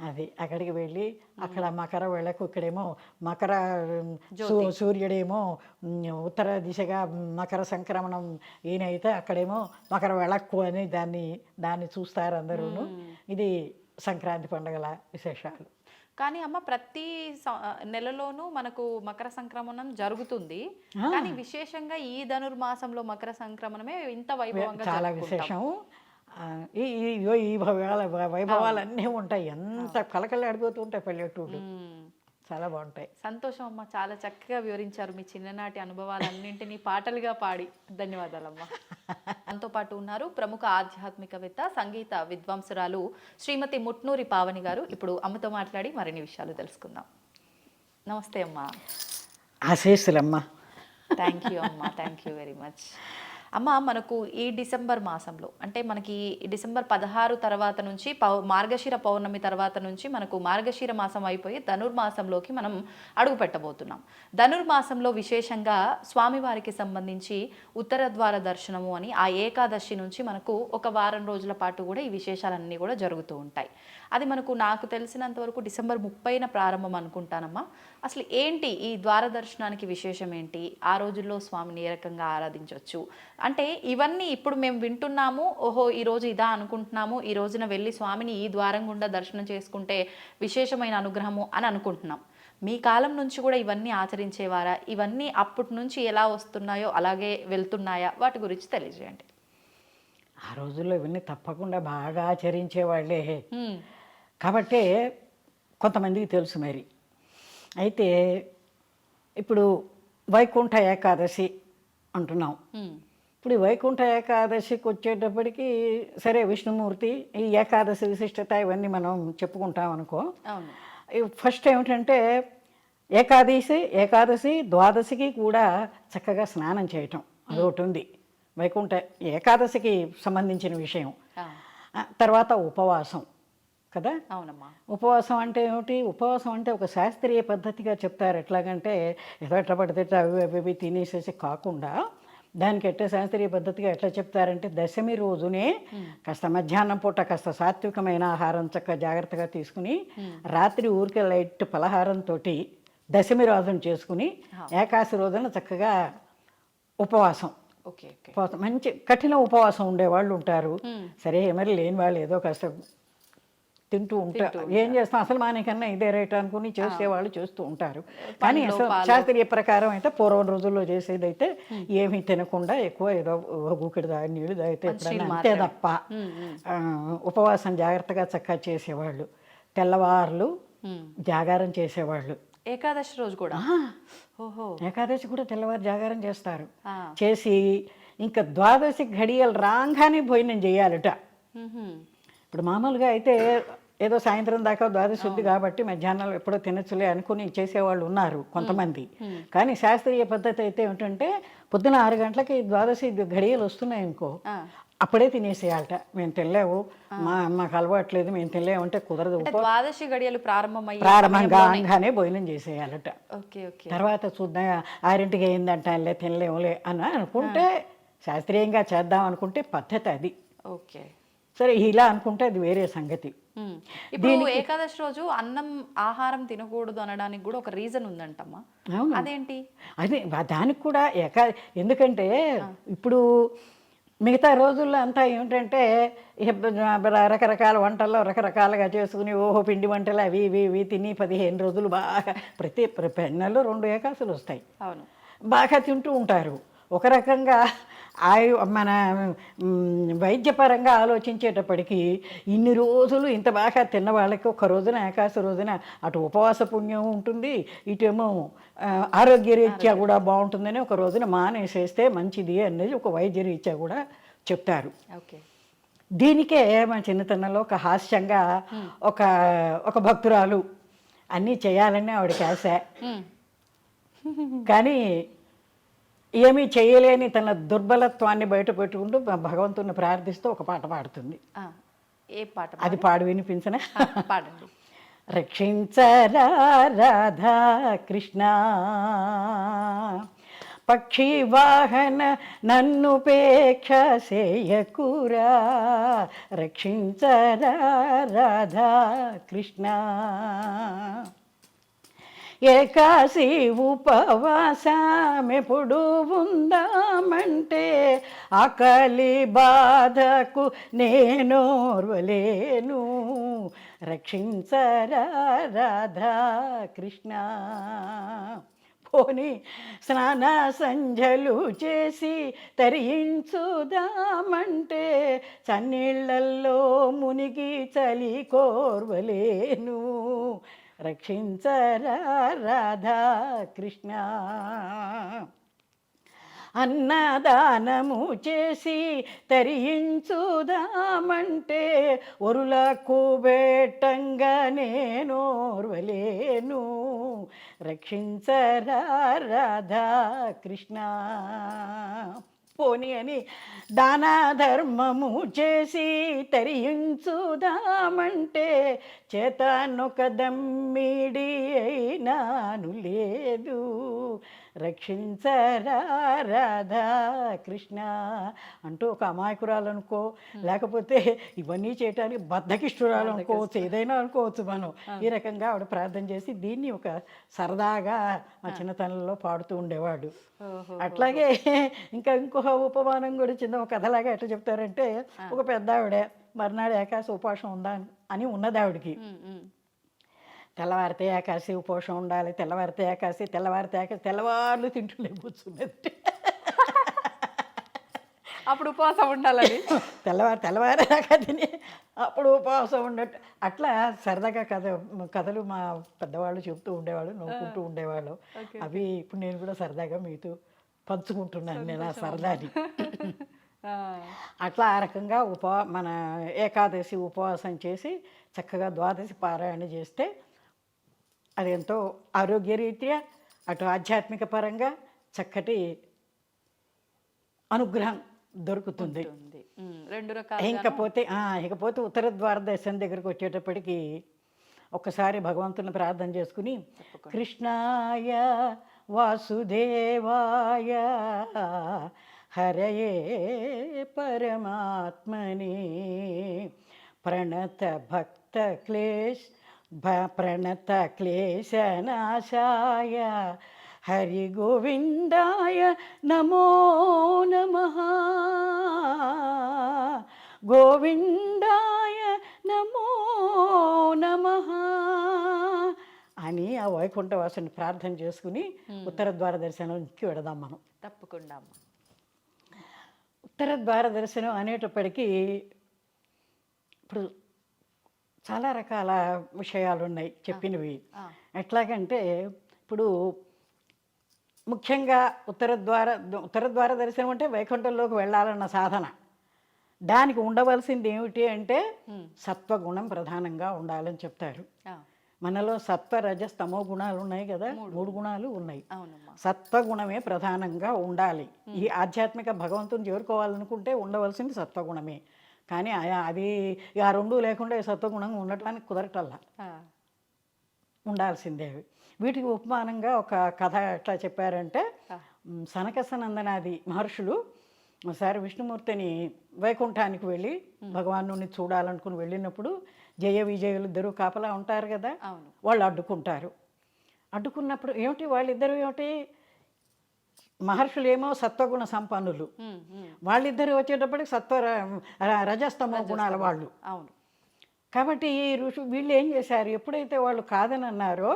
అది అక్కడికి వెళ్ళి అక్కడ మకర వెళ్ళకు, ఇక్కడేమో మకర సూర్యుడేమో ఉత్తర దిశగా మకర సంక్రమణం ఈయనైతే అక్కడేమో మకర వెళ్ళక్కు అని దాన్ని చూస్తారు అందరూను. ఇది సంక్రాంతి పండుగల విశేషాలు. కానీ అమ్మ ప్రతి నెలలోనూ మనకు మకర సంక్రమణం జరుగుతుంది, కానీ విశేషంగా ఈ ధనుర్మాసంలో మకర సంక్రమణమే ఇంత వైభవంగా చాలా జరుపుకుంటాం. విశేషం. ఈ వైభవాలన్నీ ఉంటాయి, ఎంత కలకలాడిపోతూ ఉంటాయి పల్లెటూళ్ళు, చాలా బాగుంటాయి. సంతోషం అమ్మ, చాలా చక్కగా వివరించారు మీ చిన్ననాటి అనుభవాలన్నింటినీ పాటలుగా పాడి. ధన్యవాదాలమ్మా. మనతో పాటు ఉన్నారు ప్రముఖ ఆధ్యాత్మికవేత్త, సంగీత విద్వాంసురాలు శ్రీమతి ముట్నూరి పావని గారు. ఇప్పుడు అమ్మతో మాట్లాడి మరిన్ని విషయాలు తెలుసుకుందాం. నమస్తే అమ్మా. ఆశీస్సులమ్మ. థ్యాంక్ యూ అమ్మా, థ్యాంక్ యూ వెరీ మచ్. అమ్మ, మనకు ఈ డిసెంబర్ మాసంలో అంటే మనకి డిసెంబర్ 16 తర్వాత నుంచి మార్గశిర పౌర్ణమి తర్వాత నుంచి మనకు మార్గశిర మాసం అయిపోయి ధనుర్మాసంలోకి మనం అడుగు పెట్టబోతున్నాం. ధనుర్మాసంలో విశేషంగా స్వామివారికి సంబంధించి ఉత్తర ద్వార దర్శనము అని ఆ ఏకాదశి నుంచి మనకు ఒక వారం రోజుల పాటు కూడా ఈ విశేషాలన్నీ కూడా జరుగుతూ ఉంటాయి. అది నాకు తెలిసినంత వరకు డిసెంబర్ 30న ప్రారంభం అనుకుంటానమ్మా. అసలు ఏంటి ఈ ద్వార దర్శనానికి విశేషం ఏంటి, ఆ రోజుల్లో స్వామిని ఏ రకంగా ఆరాధించవచ్చు అంటే ఇవన్నీ ఇప్పుడు మేము వింటున్నాము, ఓహో ఈరోజు ఇదా అనుకుంటున్నాము, ఈ రోజున వెళ్ళి స్వామిని ఈ ద్వారం గుండా దర్శనం చేసుకుంటే విశేషమైన అనుగ్రహము అని అనుకుంటున్నాం. మీ కాలం నుంచి కూడా ఇవన్నీ ఆచరించేవారా, ఇవన్నీ అప్పటి నుంచి ఎలా వస్తున్నాయో అలాగే వెళ్తున్నాయా, వాటి గురించి తెలియజేయండి. ఆ రోజుల్లో ఇవన్నీ తప్పకుండా బాగా ఆచరించేవాళ్ళే కాబట్టే కొంతమందికి తెలుసు. మరి అయితే ఇప్పుడు వైకుంఠ ఏకాదశి అంటున్నాం. ఇప్పుడు ఈ వైకుంఠ ఏకాదశికి వచ్చేటప్పటికి సరే విష్ణుమూర్తి ఈ ఏకాదశి విశిష్టత ఇవన్నీ మనం చెప్పుకుంటాం అనుకో. ఫస్ట్ ఏమిటంటే ఏకాదశి ద్వాదశికి కూడా చక్కగా స్నానం చేయటం అదొకటి ఉంది. వైకుంఠ ఏకాదశికి సంబంధించిన విషయం. తర్వాత ఉపవాసం కదా. అవునమ్మా. ఉపవాసం అంటే ఏమిటి? ఉపవాసం అంటే ఒక శాస్త్రీయ పద్ధతిగా చెప్తారు. ఎట్లాగంటే ఏదో ఎట్లా పడితే అవి తినేసేసి కాకుండా దానికి ఎట్లా శాస్త్రీయ పద్ధతిగా ఎట్లా చెప్తారంటే దశమి రోజునే కాస్త మధ్యాహ్నం పూట కాస్త సాత్వికమైన ఆహారం చక్కగా జాగ్రత్తగా తీసుకుని రాత్రి ఊరికే లైట్ పలహారంతో దశమి రోజున చేసుకుని ఏకాదశి రోజున చక్కగా ఉపవాసం. మంచి కఠిన ఉపవాసం ఉండేవాళ్ళు ఉంటారు. సరే మరి లేని వాళ్ళు ఏదో కాస్త తింటూ ఉంటారు. ఏం చేస్తాం, అసలు మానికన్నా ఇదే రేట్ అనుకుని చేసేవాళ్ళు చేస్తూ ఉంటారు. కానీ అసలు శాస్త్రీయ ప్రకారం అయితే పూర్వం రోజుల్లో చేసేది అయితే ఏమీ తినకుండా ఎక్కువ ఏదో ఊకిడి నీళ్ళు తాగితే ఎప్పుడైనా అంతే తప్ప ఉపవాసం జాగ్రత్తగా చక్కగా చేసేవాళ్ళు. తెల్లవారులు జాగారం చేసేవాళ్ళు. ఏకాదశి రోజు కూడా ఏకాదశి కూడా తెల్లవారు జాగారం చేస్తారు. చేసి ఇంకా ద్వాదశి ఘడియలు రాగానే భోజనం చేయాలట. ఇప్పుడు మామూలుగా అయితే ఏదో సాయంత్రం దాకా ద్వాదశి ఉంది కాబట్టి మధ్యాహ్నం ఎప్పుడో తినచ్చులే అనుకుని చేసేవాళ్ళు ఉన్నారు కొంతమంది. కానీ శాస్త్రీయ పద్ధతి అయితే ఏమిటంటే పొద్దున 6 గంటలకి ద్వాదశి ఘడియలు వస్తున్నాయి అనుకో, అప్పుడే తినేసేయాలట. మేము తినలేవు, మాకు అలవాట్లేదు, మేము తినలేము అంటే కుదరదు. ద్వాదశి గడియలు ప్రారంభంగానే భోజనం చేసేయాలట. తర్వాత చూద్దాం 6ంటికి అయిందంటే తినలేములే అని అనుకుంటే, శాస్త్రీయంగా చేద్దాం అనుకుంటే పద్ధతి అది. సరే ఇలా అనుకుంటే అది వేరే సంగతి. ఇప్పుడు ఏకాదశి రోజు అన్నం ఆహారం తినకూడదు అనడానికి కూడా ఒక రీజన్ ఉందంటమ్మా. అదేంటి? అదే దానికి కూడా ఎందుకంటే ఇప్పుడు మిగతా రోజుల్లో అంతా ఏమిటంటే రకరకాల వంటల్లో రకరకాలుగా చేసుకుని పిండి వంటలు అవి ఇవి ఇవి తిని 15 రోజులు బాగా ప్రతి నెలలో 2 ఏకాదశులు వస్తాయి. అవును, బాగా తింటూ ఉంటారు. ఒక రకంగా మన వైద్యపరంగా ఆలోచించేటప్పటికీ ఇన్ని రోజులు ఇంత బాగా తిన్న వాళ్ళకి ఒక రోజున ఏకాదశి రోజున అటు ఉపవాస పుణ్యం ఉంటుంది, ఇటేమో ఆరోగ్యరీత్యా కూడా బాగుంటుందని ఒక రోజున మానేసేస్తే మంచిది అనేది ఒక వైద్యరీత్యా కూడా చెప్తారు. దీనికే మన చిన్నతనంలో ఒక హాస్యంగా ఒక ఒక భక్తురాలు అన్నీ చేయాలని ఆవిడకి ఆశ. కానీ ఏమీ చేయలేని తన దుర్బలత్వాన్ని బయట పెట్టుకుంటూ భగవంతుని ప్రార్థిస్తూ ఒక పాట పాడుతుంది. ఏ పాట? అది పాడు వినిపించనా? పాడండి. రక్షించరా రాధా కృష్ణ, పక్షి వాహన నన్నుపేక్ష సేయకురా, రక్షించరా రాధా కృష్ణ. ఏకాశి ఉపవాసమెప్పుడు ఉందామంటే ఆకలి బాధకు నేనోర్వలేను, రక్షించరా రాధా కృష్ణ. పోని స్నాన సంధ్యలు చేసి తరించుదామంటే చన్నీళ్ళల్లో మునిగి చలి కోర్వలేను, రక్షించరా రాధా కృష్ణ. అన్నదానము చేసి తరించుదామంటే ఒరులకు బేటంగా నేనోర్వలేను, రక్షించరా రాధా కృష్ణ. పోని అని దాన ధర్మము చేసి తరించుదామంటే చేతనొక దమ్మిడి అయినాను లేదు, రక్షించరా రాధా కృష్ణ అంటూ ఒక అమాయకురాలనుకో, లేకపోతే ఇవన్నీ చేయటానికి బద్ధకిష్టురాలు అనుకోవచ్చు, ఏదైనా అనుకోవచ్చు మనం. ఈ రకంగా ఆవిడ ప్రార్థన చేసి దీన్ని ఒక సరదాగా మా చిన్నతనంలో పాడుతూ ఉండేవాడు. అట్లాగే ఇంకో ఉపమానం కూడా చిన్న ఒక కథలాగా ఎట్లా చెప్తారంటే, ఒక పెద్ద ఆవిడ మర్నాడు ఏకాశి ఉపవాసం ఉందా అని ఉన్నది ఆవిడకి. తెల్లవారితే ఏకాశి ఉపవాసం ఉండాలి, తెల్లవారితే ఏకాశి, తెల్లవారితే ఏకాశి, తెల్లవారులు తింటుండే కూర్చున్నది. అప్పుడు ఉపవాసం ఉండాలని తెల్లవారేదాకా తిని అప్పుడు ఉపవాసం ఉండట్టు అట్లా సరదాగా కథలు మా పెద్దవాళ్ళు చెప్తూ ఉండేవాళ్ళు, నవ్వుకుంటూ ఉండేవాళ్ళు. అవి ఇప్పుడు నేను కూడా సరదాగా మీతో పంచుకుంటున్నాను నేను ఆ సరదాని. అట్లా ఆ రకంగా మన ఏకాదశి ఉపవాసం చేసి చక్కగా ద్వాదశి పారాయణ చేస్తే అది ఎంతో ఆరోగ్యరీత్యా అటు ఆధ్యాత్మిక పరంగా చక్కటి అనుగ్రహం దొరుకుతుంది. రెండు రకాల. ఇకపోతే ఉత్తర ద్వార దర్శనం దగ్గరకు వచ్చేటప్పటికి ఒక్కసారి భగవంతుని ప్రార్థన చేసుకుని కృష్ణాయ వాసుదేవాయ హరయే పరమాత్మనే ప్రణత క్లేశనాశాయ హరి గోవిందాయ నమో నమః, గోవిందాయ నమో నమః అని ఆ వైకుంఠవాసుని ప్రార్థన చేసుకుని ఉత్తర ద్వార దర్శనంకి వెడదాం మనం. తప్పకుండా. ఉత్తర ద్వార దర్శనం అనేటప్పటికీ ఇప్పుడు చాలా రకాల విషయాలు ఉన్నాయి చెప్పినవి. ఎట్లాగంటే ఇప్పుడు ముఖ్యంగా ఉత్తర ద్వార దర్శనం అంటే వైకుంఠంలోకి వెళ్ళాలన్న సాధన. దానికి ఉండవలసింది ఏమిటి అంటే సత్వగుణం ప్రధానంగా ఉండాలని చెప్తారు. మనలో సత్వ రజస్ తమో గుణాలు ఉన్నాయి కదా, 3 గుణాలు ఉన్నాయి. సత్వగుణమే ప్రధానంగా ఉండాలి. ఈ ఆధ్యాత్మిక భగవంతుని చేరుకోవాలనుకుంటే ఉండవలసింది సత్వగుణమే. కానీ అది ఆ 2 లేకుండా సత్వగుణంగా ఉండటానికి కుదరటల్లా, ఉండాల్సిందే. వీటికి ఉపమానంగా ఒక కథ ఎట్లా చెప్పారంటే, సనక సనందనాది మహర్షులు ఒకసారి విష్ణుమూర్తిని వైకుంఠానికి వెళ్ళి భగవాను చూడాలనుకుని వెళ్ళినప్పుడు జయ విజయులు ఇద్దరు కాపలా ఉంటారు కదా, వాళ్ళు అడ్డుకున్నప్పుడు ఏమిటి వాళ్ళిద్దరు ఏమిటి, మహర్షులేమో సత్వగుణ సంపన్నులు, వాళ్ళిద్దరు వచ్చేటప్పటికి రజస్తమో గుణాల వాళ్ళు. కాబట్టి వీళ్ళు ఏం చేశారు, ఎప్పుడైతే వాళ్ళు కాదని అన్నారో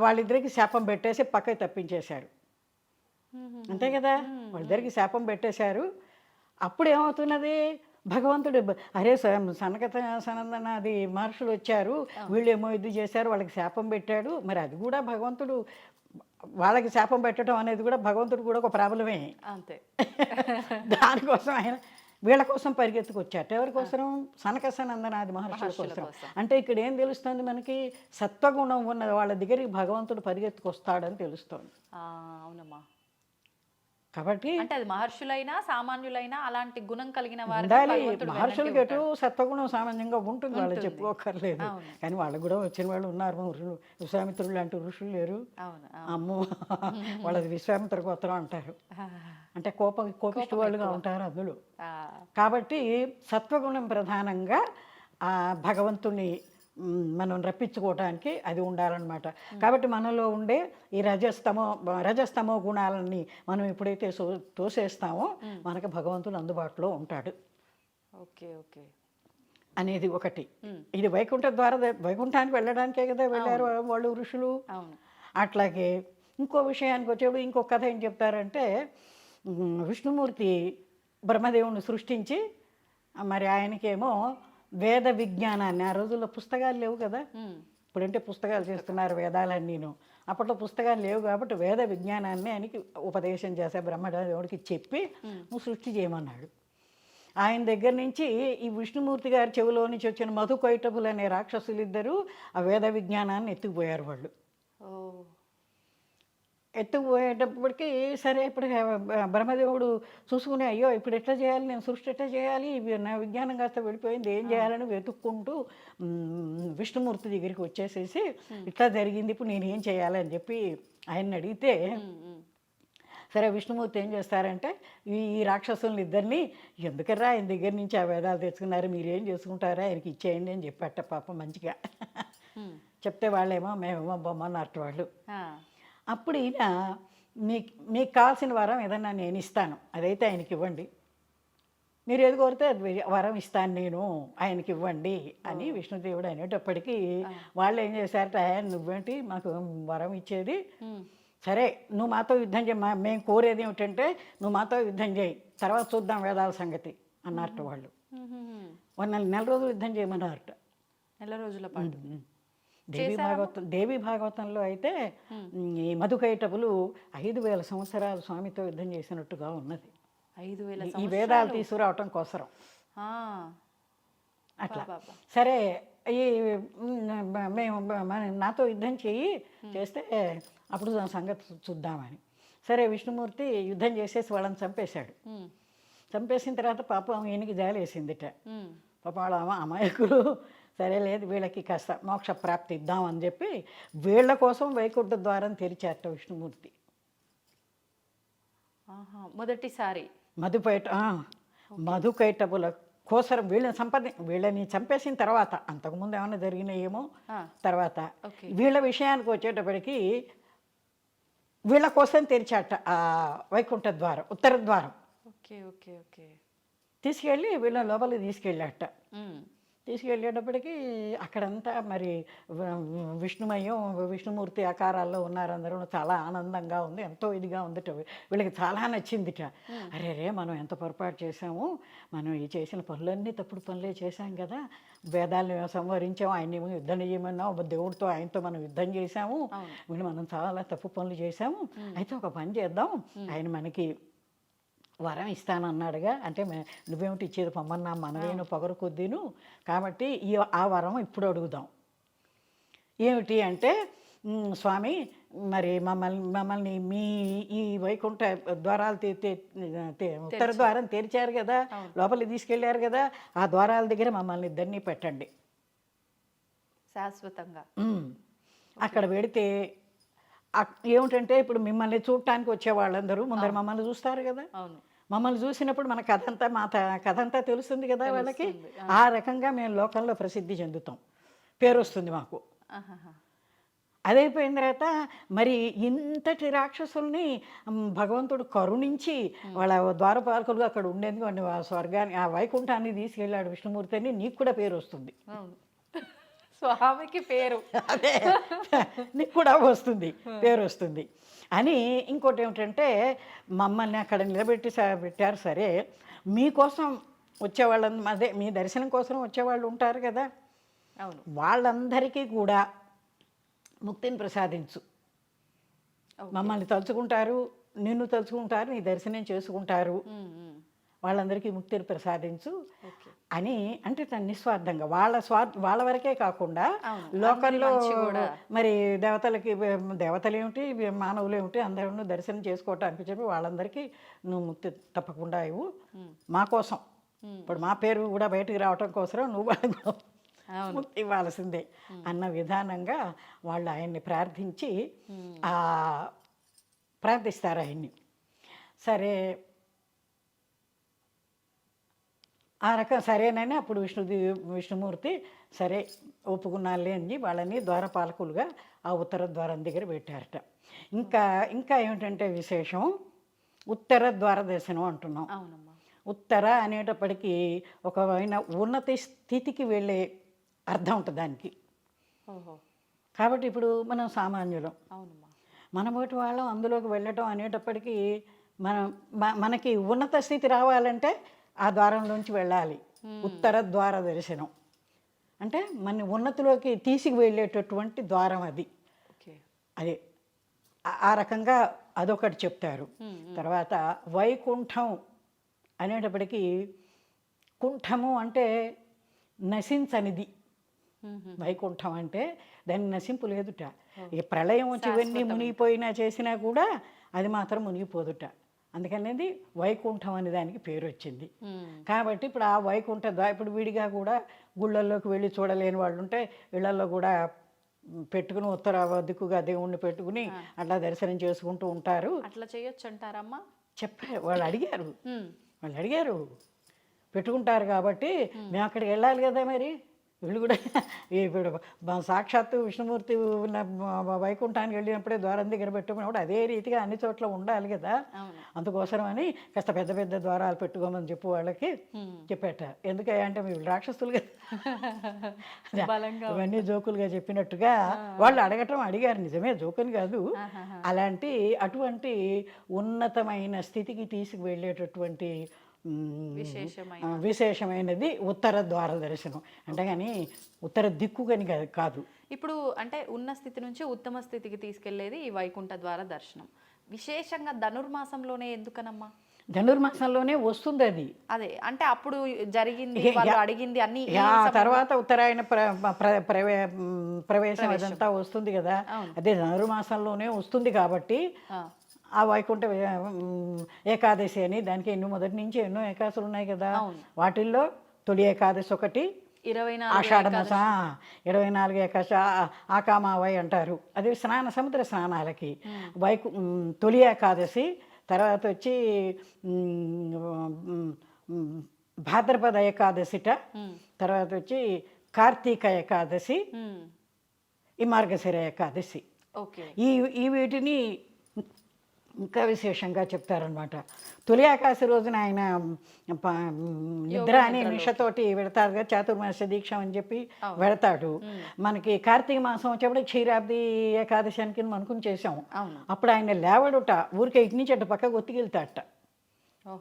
వాళ్ళిద్దరికి శాపం పెట్టేసి పక్కకి తప్పించేశారు. అంతే కదా, వాళ్ళిద్దరికి శాపం పెట్టేశారు. అప్పుడు ఏమవుతున్నది, భగవంతుడు అరే సనక సనందనాది మహర్షులు వచ్చారు, వీళ్ళేమో ఇది చేశారు, వాళ్ళకి శాపం పెట్టాడు. మరి అది కూడా భగవంతుడు, వాళ్ళకి శాపం పెట్టడం అనేది కూడా భగవంతుడు కూడా ఒక ప్రాబ్లమే. అంతే. దానికోసం ఆయన వీళ్ళ కోసం పరిగెత్తుకొచ్చాట. ఎవరి కోసం? సనకసనందనాది మహర్షుల కోసం. అంటే ఇక్కడ ఏం తెలుస్తుంది మనకి? సత్వగుణం ఉన్న వాళ్ళ దగ్గరికి భగవంతుడు పరిగెత్తుకొస్తాడని తెలుస్తోంది. అవునమ్మా. కాబట్టి అంటే అది మహర్షులైనా సామాన్యులైనా అలాంటి గుణం కలిగిన వారు ఉండాలి. మహర్షులకి ఎటు సత్వగుణం సామాన్యంగా ఉంటుంది, వాళ్ళు చెప్పుకోకర్లేదు. కానీ వాళ్ళకు కూడా వచ్చిన వాళ్ళు ఉన్నారు. విశ్వామిత్రుడు లాంటి ఋషులు లేరు. అమ్మో, వాళ్ళది విశ్వామిత్ర గోత్రం అంటారు. అంటే కోపిష్టి వాళ్ళుగా ఉంటారు అందులో. కాబట్టి సత్వగుణం ప్రధానంగా ఆ భగవంతుని మనం రప్పించుకోవటానికి అది ఉండాలన్నమాట. కాబట్టి మనలో ఉండే ఈ రజస్తమో గుణాలని మనం ఎప్పుడైతే తోసేస్తామో మనకు భగవంతుడు అందుబాటులో ఉంటాడు. ఓకే ఓకే అనేది ఒకటి. ఇది వైకుంఠానికి వెళ్ళడానికే కదా వెళ్ళారు వాళ్ళు ఋషులు. అట్లాగే ఇంకో విషయానికి వచ్చేప్పుడు ఇంకో కథ ఏం చెప్తారంటే, విష్ణుమూర్తి బ్రహ్మదేవుని సృష్టించి మరి ఆయనకేమో వేద విజ్ఞానాన్ని, ఆ రోజుల్లో పుస్తకాలు లేవు కదా, ఇప్పుడంటే పుస్తకాలు చేస్తున్నారు వేదాలన్నీను, అప్పట్లో పుస్తకాలు లేవు కాబట్టి వేద విజ్ఞానాన్ని ఆయనకి ఉపదేశం చేసే బ్రహ్మదేవుడికి చెప్పి నువ్వు సృష్టి చేయమన్నాడు. ఆయన దగ్గర నుంచి ఈ విష్ణుమూర్తి గారి చెవిలో నుంచి వచ్చిన మధుకైటభులు అనే రాక్షసులిద్దరూ ఆ వేద విజ్ఞానాన్ని ఎత్తుకుపోయారు. వాళ్ళు ఎత్తుకుపోయేటప్పటికి సరే ఇప్పుడు బ్రహ్మదేవుడు చూసుకునే, అయ్యో ఇప్పుడు ఎట్లా చేయాలి, నేను సృష్టి ఎట్లా చేయాలి, నా విజ్ఞానం కాస్త వెళ్ళిపోయింది, ఏం చేయాలని వెతుక్కుంటూ విష్ణుమూర్తి దగ్గరికి వచ్చేసేసి ఇట్లా జరిగింది, ఇప్పుడు నేను ఏం చేయాలి అని చెప్పి ఆయన్ని అడిగితే, సరే విష్ణుమూర్తి ఏం చేస్తారంటే ఈ రాక్షసుల్ని ఇద్దరిని, ఎందుకర్రా ఆయన దగ్గర నుంచి ఆ వేదాలు తెచ్చుకున్నారు, మీరు ఏం చేసుకుంటారా, ఆయనకి ఇచ్చేయండి అని చెప్పాట. పాపం మంచిగా చెప్తే వాళ్ళేమో మేమేమో బొమ్మన్నట్టు వాళ్ళు. అప్పుడు ఈయన మీకు కావాల్సిన వరం ఏదన్నా నేను ఇస్తాను, అదైతే ఆయనకి ఇవ్వండి, మీరు ఏది కోరితే అది వరం ఇస్తాను నేను, ఆయనకి ఇవ్వండి అని విష్ణుదేవుడు అనేటప్పటికీ వాళ్ళు ఏం చేశారట, నువ్వేంటి మాకు వరం ఇచ్చేది, సరే నువ్వు మాతో యుద్ధం చేయి, మేము కోరేది ఏమిటంటే నువ్వు మాతో యుద్ధం చేయి, తర్వాత చూద్దాం వేదాల సంగతి అన్నారట వాళ్ళు. నెల రోజులు యుద్ధం చేయమన్నారట. నెల రోజుల పాటు. దేవి భాగవతంలో అయితే ఈ మధుకైటపులు 5,000 సంవత్సరాలు స్వామితో యుద్ధం చేసినట్టుగా ఉన్నది. 5,000 ఈ వేదాలు తీసుకురావటం కోసరం. అట్లా సరే ఈ మేము నాతో యుద్ధం చేస్తే అప్పుడు సంగతి చూద్దామని. సరే విష్ణుమూర్తి యుద్ధం చేసేసి వాళ్ళని చంపేశాడు. చంపేసిన తర్వాత పాపం ఈయనకి జాలి వేసిందిట. పాపం వాళ్ళ అమాయకులు, సరే లేదు వీళ్ళకి కాస్త మోక్ష ప్రాప్తి ఇద్దామని చెప్పి వీళ్ళ కోసం వైకుంఠ ద్వారం తెరిచారట విష్ణుమూర్తి. మొదటిసారి మధుకైటపుల కోసరం వీళ్ళని చంపేసిన తర్వాత, అంతకుముందు ఏమైనా జరిగినాయేమో తర్వాత, వీళ్ళ విషయానికి వచ్చేటప్పటికి వీళ్ళ కోసం తెరిచాట ఆ వైకుంఠ ద్వారం, ఉత్తర ద్వారం. ఓకే ఓకే ఓకే తీసుకెళ్ళి వీళ్ళ లోపలికి తీసుకెళ్ళాట. తీసుకెళ్ళేటప్పటికి అక్కడంతా మరి విష్ణుమయం, విష్ణుమూర్తి ఆకారాల్లో ఉన్నారు అందరూ, చాలా ఆనందంగా ఉంది, ఎంతో ఇదిగా ఉందిట. వీళ్ళకి చాలా నచ్చిందిట. అరే మనం ఎంత పొరపాటు చేసాము, మనం ఈ చేసిన పనులన్నీ తప్పుడు పనులే చేశాం కదా, వేదాలను సంవరించాము, ఆయన్ని యుద్ధం చేయమన్నాము, దేవుడితో ఆయనతో మనం యుద్ధం చేశాము, వీళ్ళు మనం చాలా తప్పు పనులు చేశాము, అయితే ఒక పని చేద్దాం, ఆయన మనకి వరం ఇస్తానన్నాడుగా, అంటే నువ్వేమిటి ఇచ్చేది పొమ్మన్నా, మనవేను పొగరు కొద్దీను, కాబట్టి ఆ వరం ఇప్పుడు అడుగుదాం. ఏమిటి అంటే, స్వామి మరి మమ్మల్ని మీ ఈ వైకుంఠ ద్వారాలు ఉత్తర ద్వారం తెరిచారు కదా, లోపలికి తీసుకెళ్ళారు కదా, ఆ ద్వారాల దగ్గర మమ్మల్ని ఇద్దరినీ పెట్టండి శాశ్వతంగా. అక్కడ పెడితే ఏమిటంటే ఇప్పుడు మిమ్మల్ని చూడటానికి వచ్చే వాళ్ళందరూ ముందర మమ్మల్ని చూస్తారు కదా, మమ్మల్ని చూసినప్పుడు మన కథ అంతా తెలుస్తుంది కదా వాళ్ళకి, ఆ రకంగా మేము లోకంలో ప్రసిద్ధి చెందుతాం, పేరు వస్తుంది మాకు. అదైపోయిన తర్వాత మరి ఇంతటి రాక్షసుల్ని భగవంతుడు కరుణించి వాళ్ళ ద్వారపాలకులుగా అక్కడ ఉండేందుకు ఆ స్వర్గాన్ని, ఆ వైకుంఠాన్ని తీసుకెళ్ళాడు విష్ణుమూర్తి అని, నీకు కూడా పేరు వస్తుంది, స్వామికి పేరు, అదే నీకు కూడా వస్తుంది, పేరు వస్తుంది అని. ఇంకోటి ఏమిటంటే, మమ్మల్ని అక్కడ పెట్టారు, సరే మీకోసం వచ్చేవాళ్ళని, అదే మీ దర్శనం కోసం వచ్చేవాళ్ళు ఉంటారు కదా, అవును, వాళ్ళందరికీ కూడా ముక్తిని ప్రసాదించు, మమ్మల్ని తలుచుకుంటారు, నిన్ను తలుచుకుంటారు, నీ దర్శనం చేసుకుంటారు వాళ్ళందరికీ ముక్తిని ప్రసాదించు ఓకే. అని, అంటే తను నిస్వార్థంగా వాళ్ళ వరకే కాకుండా అవును. లోకంలో అందరి మంచి కూడా. మరి దేవతలు ఏమిటి మానవులు ఏమిటి అందరూ దర్శనం చేసుకోవటానికి చెప్పి వాళ్ళందరికీ నువ్వు ముక్తి తప్పకుండా ఇవ్వు మా కోసం, ఇప్పుడు మా పేరు కూడా బయటికి రావటం కోసం నువ్వు వాళ్ళకు అవును. ముక్తి ఇవ్వాల్సిందే అన్న విధానంగా వాళ్ళు ఆయన్ని ప్రార్థించి ప్రార్థిస్తారు ఆయన్ని. సరే ఆ రకం సరేనని అప్పుడు విష్ణుమూర్తి సరే ఒప్పుకున్నాలే అని వాళ్ళని ద్వారపాలకులుగా ఆ ఉత్తర ద్వారం దగ్గర పెట్టారట. ఇంకా ఏమిటంటే విశేషం, ఉత్తర ద్వార దర్శనం అంటున్నాం. అవునమ్మా. ఉత్తర అనేటప్పటికీ ఒక ఉన్నత స్థితికి వెళ్ళే అర్థం ఉంటుంది దానికి. ఓహో. కాబట్టి ఇప్పుడు మనం సామాన్యులం, అవునమ్మా. మనబోటి వాళ్ళం అందులోకి వెళ్ళటం అనేటప్పటికీ మనకి ఉన్నత స్థితి రావాలంటే ఆ ద్వారంలోంచి వెళ్ళాలి. ఉత్తర ద్వార దర్శనం అంటే మన ఉన్నతిలోకి తీసుకు వెళ్ళేటటువంటి ద్వారం అది. ఓకే. అదే ఆ రకంగా అదొకటి చెప్తారు. తర్వాత వైకుంఠం అనేటప్పటికీ, కుంఠము అంటే నశించనిది. వైకుంఠం అంటే దాన్ని నశింపు లేదుట. ఈ ప్రళయం వచ్చి ఇవన్నీ మునిగిపోయినా చేసినా కూడా అది మాత్రం మునిగిపోదుట. అందుకనేది వైకుంఠం అనే దానికి పేరు వచ్చింది. కాబట్టి ఇప్పుడు ఆ వైకుంఠ ఇప్పుడు విడిగా కూడా గుళ్ళల్లోకి వెళ్ళి చూడలేని వాళ్ళు ఉంటే ఇళ్లలో కూడా పెట్టుకుని ఉత్తర దిక్కుగా దేవుణ్ణి పెట్టుకుని అట్లా దర్శనం చేసుకుంటూ ఉంటారు. అట్లా చేయొచ్చు అంటారమ్మా? వాళ్ళు అడిగారు పెట్టుకుంటారు కాబట్టి మేము అక్కడికి వెళ్ళాలి కదా, మరి వీళ్ళు కూడా ఇప్పుడు సాక్షాత్తు విష్ణుమూర్తి ఉన్న వైకుంఠానికి వెళ్ళినప్పుడే ద్వారం దగ్గర పెట్టుకున్నప్పుడు అదే రీతిగా అన్ని చోట్ల ఉండాలి కదా. అందుకోసమని కాస్త పెద్ద పెద్ద ద్వారాలు పెట్టుకోమని చెప్పు వాళ్ళకి చెప్పేట. ఎందుకంటే వీళ్ళు రాక్షసులు కదా, ఇవన్నీ జోకులుగా చెప్పినట్టుగా వాళ్ళు అడిగారు. నిజమే, జోకుని కాదు. అటువంటి ఉన్నతమైన స్థితికి తీసుకువెళ్ళేటటువంటి విశేషమైనది ఉత్తర ద్వార దర్శనం. అంటే కానీ ఉత్తర దిక్కు కానీ కాదు. ఇప్పుడు అంటే ఉన్న స్థితి నుంచి ఉత్తమ స్థితికి తీసుకెళ్లేది ఈ వైకుంఠ ద్వార దర్శనం. విశేషంగా ధనుర్మాసంలోనే ఎందుకనమ్మా? ధనుర్మాసంలోనే వస్తుంది అది. అదే అంటే అప్పుడు జరిగింది, వాళ్ళు అడిగింది అన్ని తర్వాత ఉత్తరాయణ ప్రవేశం అదంతా వస్తుంది కదా. అదే ధనుర్మాసంలోనే వస్తుంది కాబట్టి ఆ వైకుంఠ ఏకాదశి అని దానికి మొదటి నుంచి ఎన్నో ఏకాదశులు ఉన్నాయి కదా. వాటిల్లో తొలి ఏకాదశి ఒకటి, 24 ఆషాఢ మాస 24 ఏకాదశి ఆకామావై అంటారు. అది సముద్ర స్నానాలకి. తొలి ఏకాదశి, తర్వాత వచ్చి భాద్రపద ఏకాదశిట, తర్వాత వచ్చి కార్తీక ఏకాదశి, ఈ మార్గశిర ఏకాదశి. ఈ వీటిని ఇంకా విశేషంగా చెప్తారనమాట. తొలి ఏకాదశి రోజున ఆయన నిద్ర అనే నిషతోటి వెళతారు కదా, చాతుర్మాస దీక్ష అని చెప్పి వెళతాడు. మనకి కార్తీక మాసం వచ్చేప్పుడు క్షీరాబ్ది ఏకాదశి అని అనుకుని చేసాం. అప్పుడు ఆయన లేవడుట, ఊరికే ఇటు నుంచి అటు పక్కకు ఒత్తికెళ్తాడట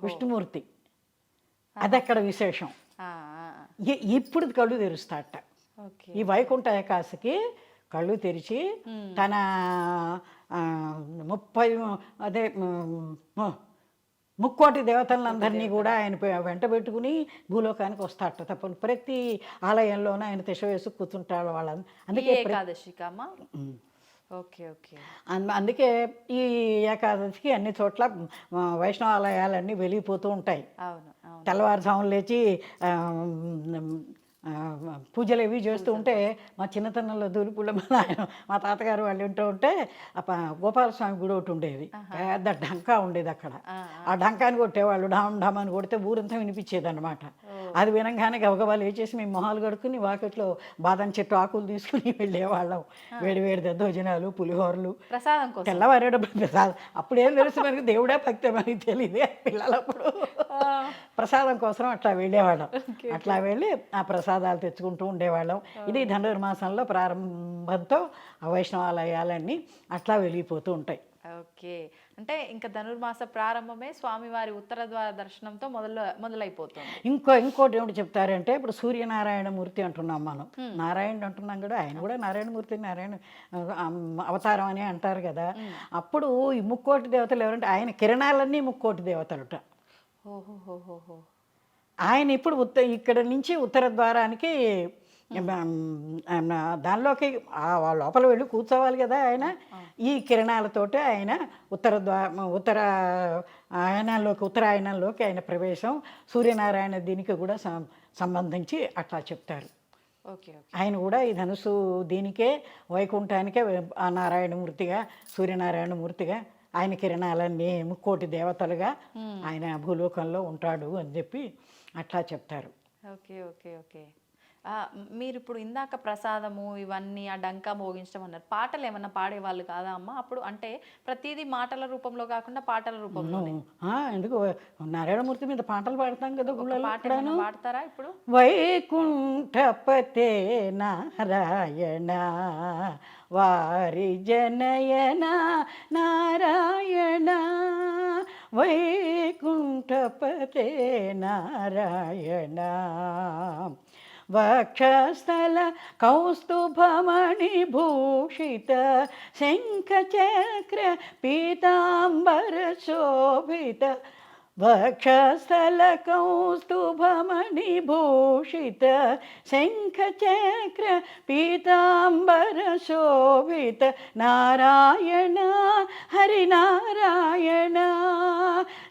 విష్ణుమూర్తి. అది అక్కడ విశేషం. ఇప్పుడు కళ్ళు తెరుస్తాడట. ఈ వైకుంఠ ఏకాదశికి కళ్ళు తెరిచి తన 30 దేవతలందరినీ కూడా ఆయన వెంట పెట్టుకుని భూలోకానికి వస్తాడట. తప్పని ప్రతి ఆలయంలోనూ ఆయన తిష వేసి కూర్చుంటాడు వాళ్ళని. అందుకే అందుకే ఈ ఏకాదశికి అన్ని చోట్ల వైష్ణవ ఆలయాలన్నీ వెలిగిపోతూ ఉంటాయి. తెల్లవారుజామున లేచి పూజలు ఇవి చేస్తూ ఉంటే మా చిన్నతనంలో దూరిపూళ్ళ మా తాతగారు వాళ్ళు వింటూ ఉంటే గోపాలస్వామి గుడి ఒకటి ఉండేది, పెద్ద ఢంకా ఉండేది అక్కడ. ఆ ఢంకాని కొట్టేవాళ్ళు, ఢామ్ ఢామ్ అని కొడితే ఊరంతా వినిపించేది అనమాట. అది వినంగానే గబగబా లేచేసి మేము మొహాలు కడుక్కుని వాకిట్లో బాదం చెట్టు ఆకులు తీసుకుని వెళ్ళేవాళ్ళం. వేడి దద్దోజనాలు, పులిహోరలు, తెల్లవారేటప్పుడు ప్రసాదం. అప్పుడేం తెలుసు మనకి, దేవుడే భక్తి మనకి తెలియదు పిల్లలప్పుడు. ప్రసాదం కోసం అట్లా వెళ్ళేవాళ్ళం. అట్లా వెళ్ళి ఆ ప్రసాదాలు తెచ్చుకుంటూ ఉండేవాళ్ళం. ఇది ధనుర్మాసంలో ప్రారంభంతో వైష్ణవాలయాలన్నీ అట్లా వెలిగిపోతూ ఉంటాయి. ఓకే. అంటే ఇంకా ధనుర్మాస ప్రారంభమే స్వామివారి ఉత్తర ద్వార దర్శనంతో మొదలైపోతుంది. ఇంకోటి ఏమిటి చెప్తారంటే, ఇప్పుడు సూర్యనారాయణమూర్తి అంటున్నాం మనం, నారాయణుడు అంటున్నాం కూడా, ఆయన కూడా నారాయణమూర్తి, నారాయణ అవతారం అని అంటారు కదా. అప్పుడు ఈ 3 దేవతలు ఎవరంటే ఆయన కిరణాలన్నీ 3 దేవతలుట. ఓహోహోహో. ఆయన ఇప్పుడు ఇక్కడ నుంచి ఉత్తర ద్వారానికి దానిలోకి లోపల వెళ్ళి కూర్చోవాలి కదా ఆయన. ఈ కిరణాలతోటి ఆయన ఉత్తరాయణంలోకి ఆయన ప్రవేశం, సూర్యనారాయణ దీనికి కూడా సంబంధించి అట్లా చెప్తారు. Okay okay. ఆయన కూడా ఈ ధనుసు దీనికే వైకుంఠానికే ఆ నారాయణమూర్తిగా, సూర్యనారాయణమూర్తిగా, ఆయన కిరణాలన్నీ ముక్కోటి దేవతలుగా ఆయన భూలోకంలో ఉంటాడు అని చెప్పి అట్లా చెప్తారు. Okay okay okay. మీరు ఇప్పుడు ఇందాక ప్రసాదము ఇవన్నీ ఆ డంకా మోగించడం అన్నారు. పాటలు ఏమన్నా పాడేవాళ్ళు కాదా అమ్మ అప్పుడు? అంటే ప్రతిదీ మాటల రూపంలో కాకుండా పాటల రూపంలో ఎందుకు నారాయణమూర్తి మీద పాటలు పాడతాం కదా గుళ్ళలో. పాడతారా ఇప్పుడు? వైకుంఠపతే నారాయణ వారి జనయన నారాయణ, వైకుంఠపతే నారాయణ, వక్షస్థల కౌస్తుభమణిభూషిత శంఖచక్ర పీతాంబర శోభిత, వక్షస్థల కౌస్తుభమణిభూషిత శంఖచక్ర పీతాంబర శోభిత, నారాయణ హరినారాయణ,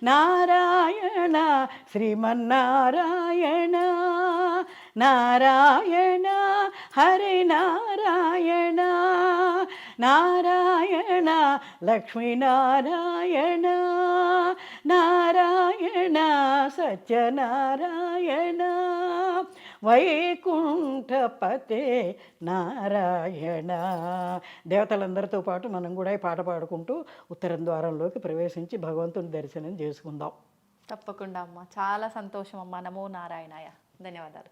నారాయణ శ్రీమన్నారాయణ, నారాయణ హరినారాయణ, నారాయణ లక్ష్మీనారాయణ, నారాయణ సత్యనారాయణ, వైకుంఠపతే నారాయణ. దేవతలందరితో పాటు మనం కూడా ఈ పాట పాడుకుంటూ ఉత్తరం ద్వారంలోకి ప్రవేశించి భగవంతుని దర్శనం చేసుకుందాం. తప్పకుండా అమ్మ. చాలా సంతోషం అమ్మ. నమో నారాయణాయ. ధన్యవాదాలు.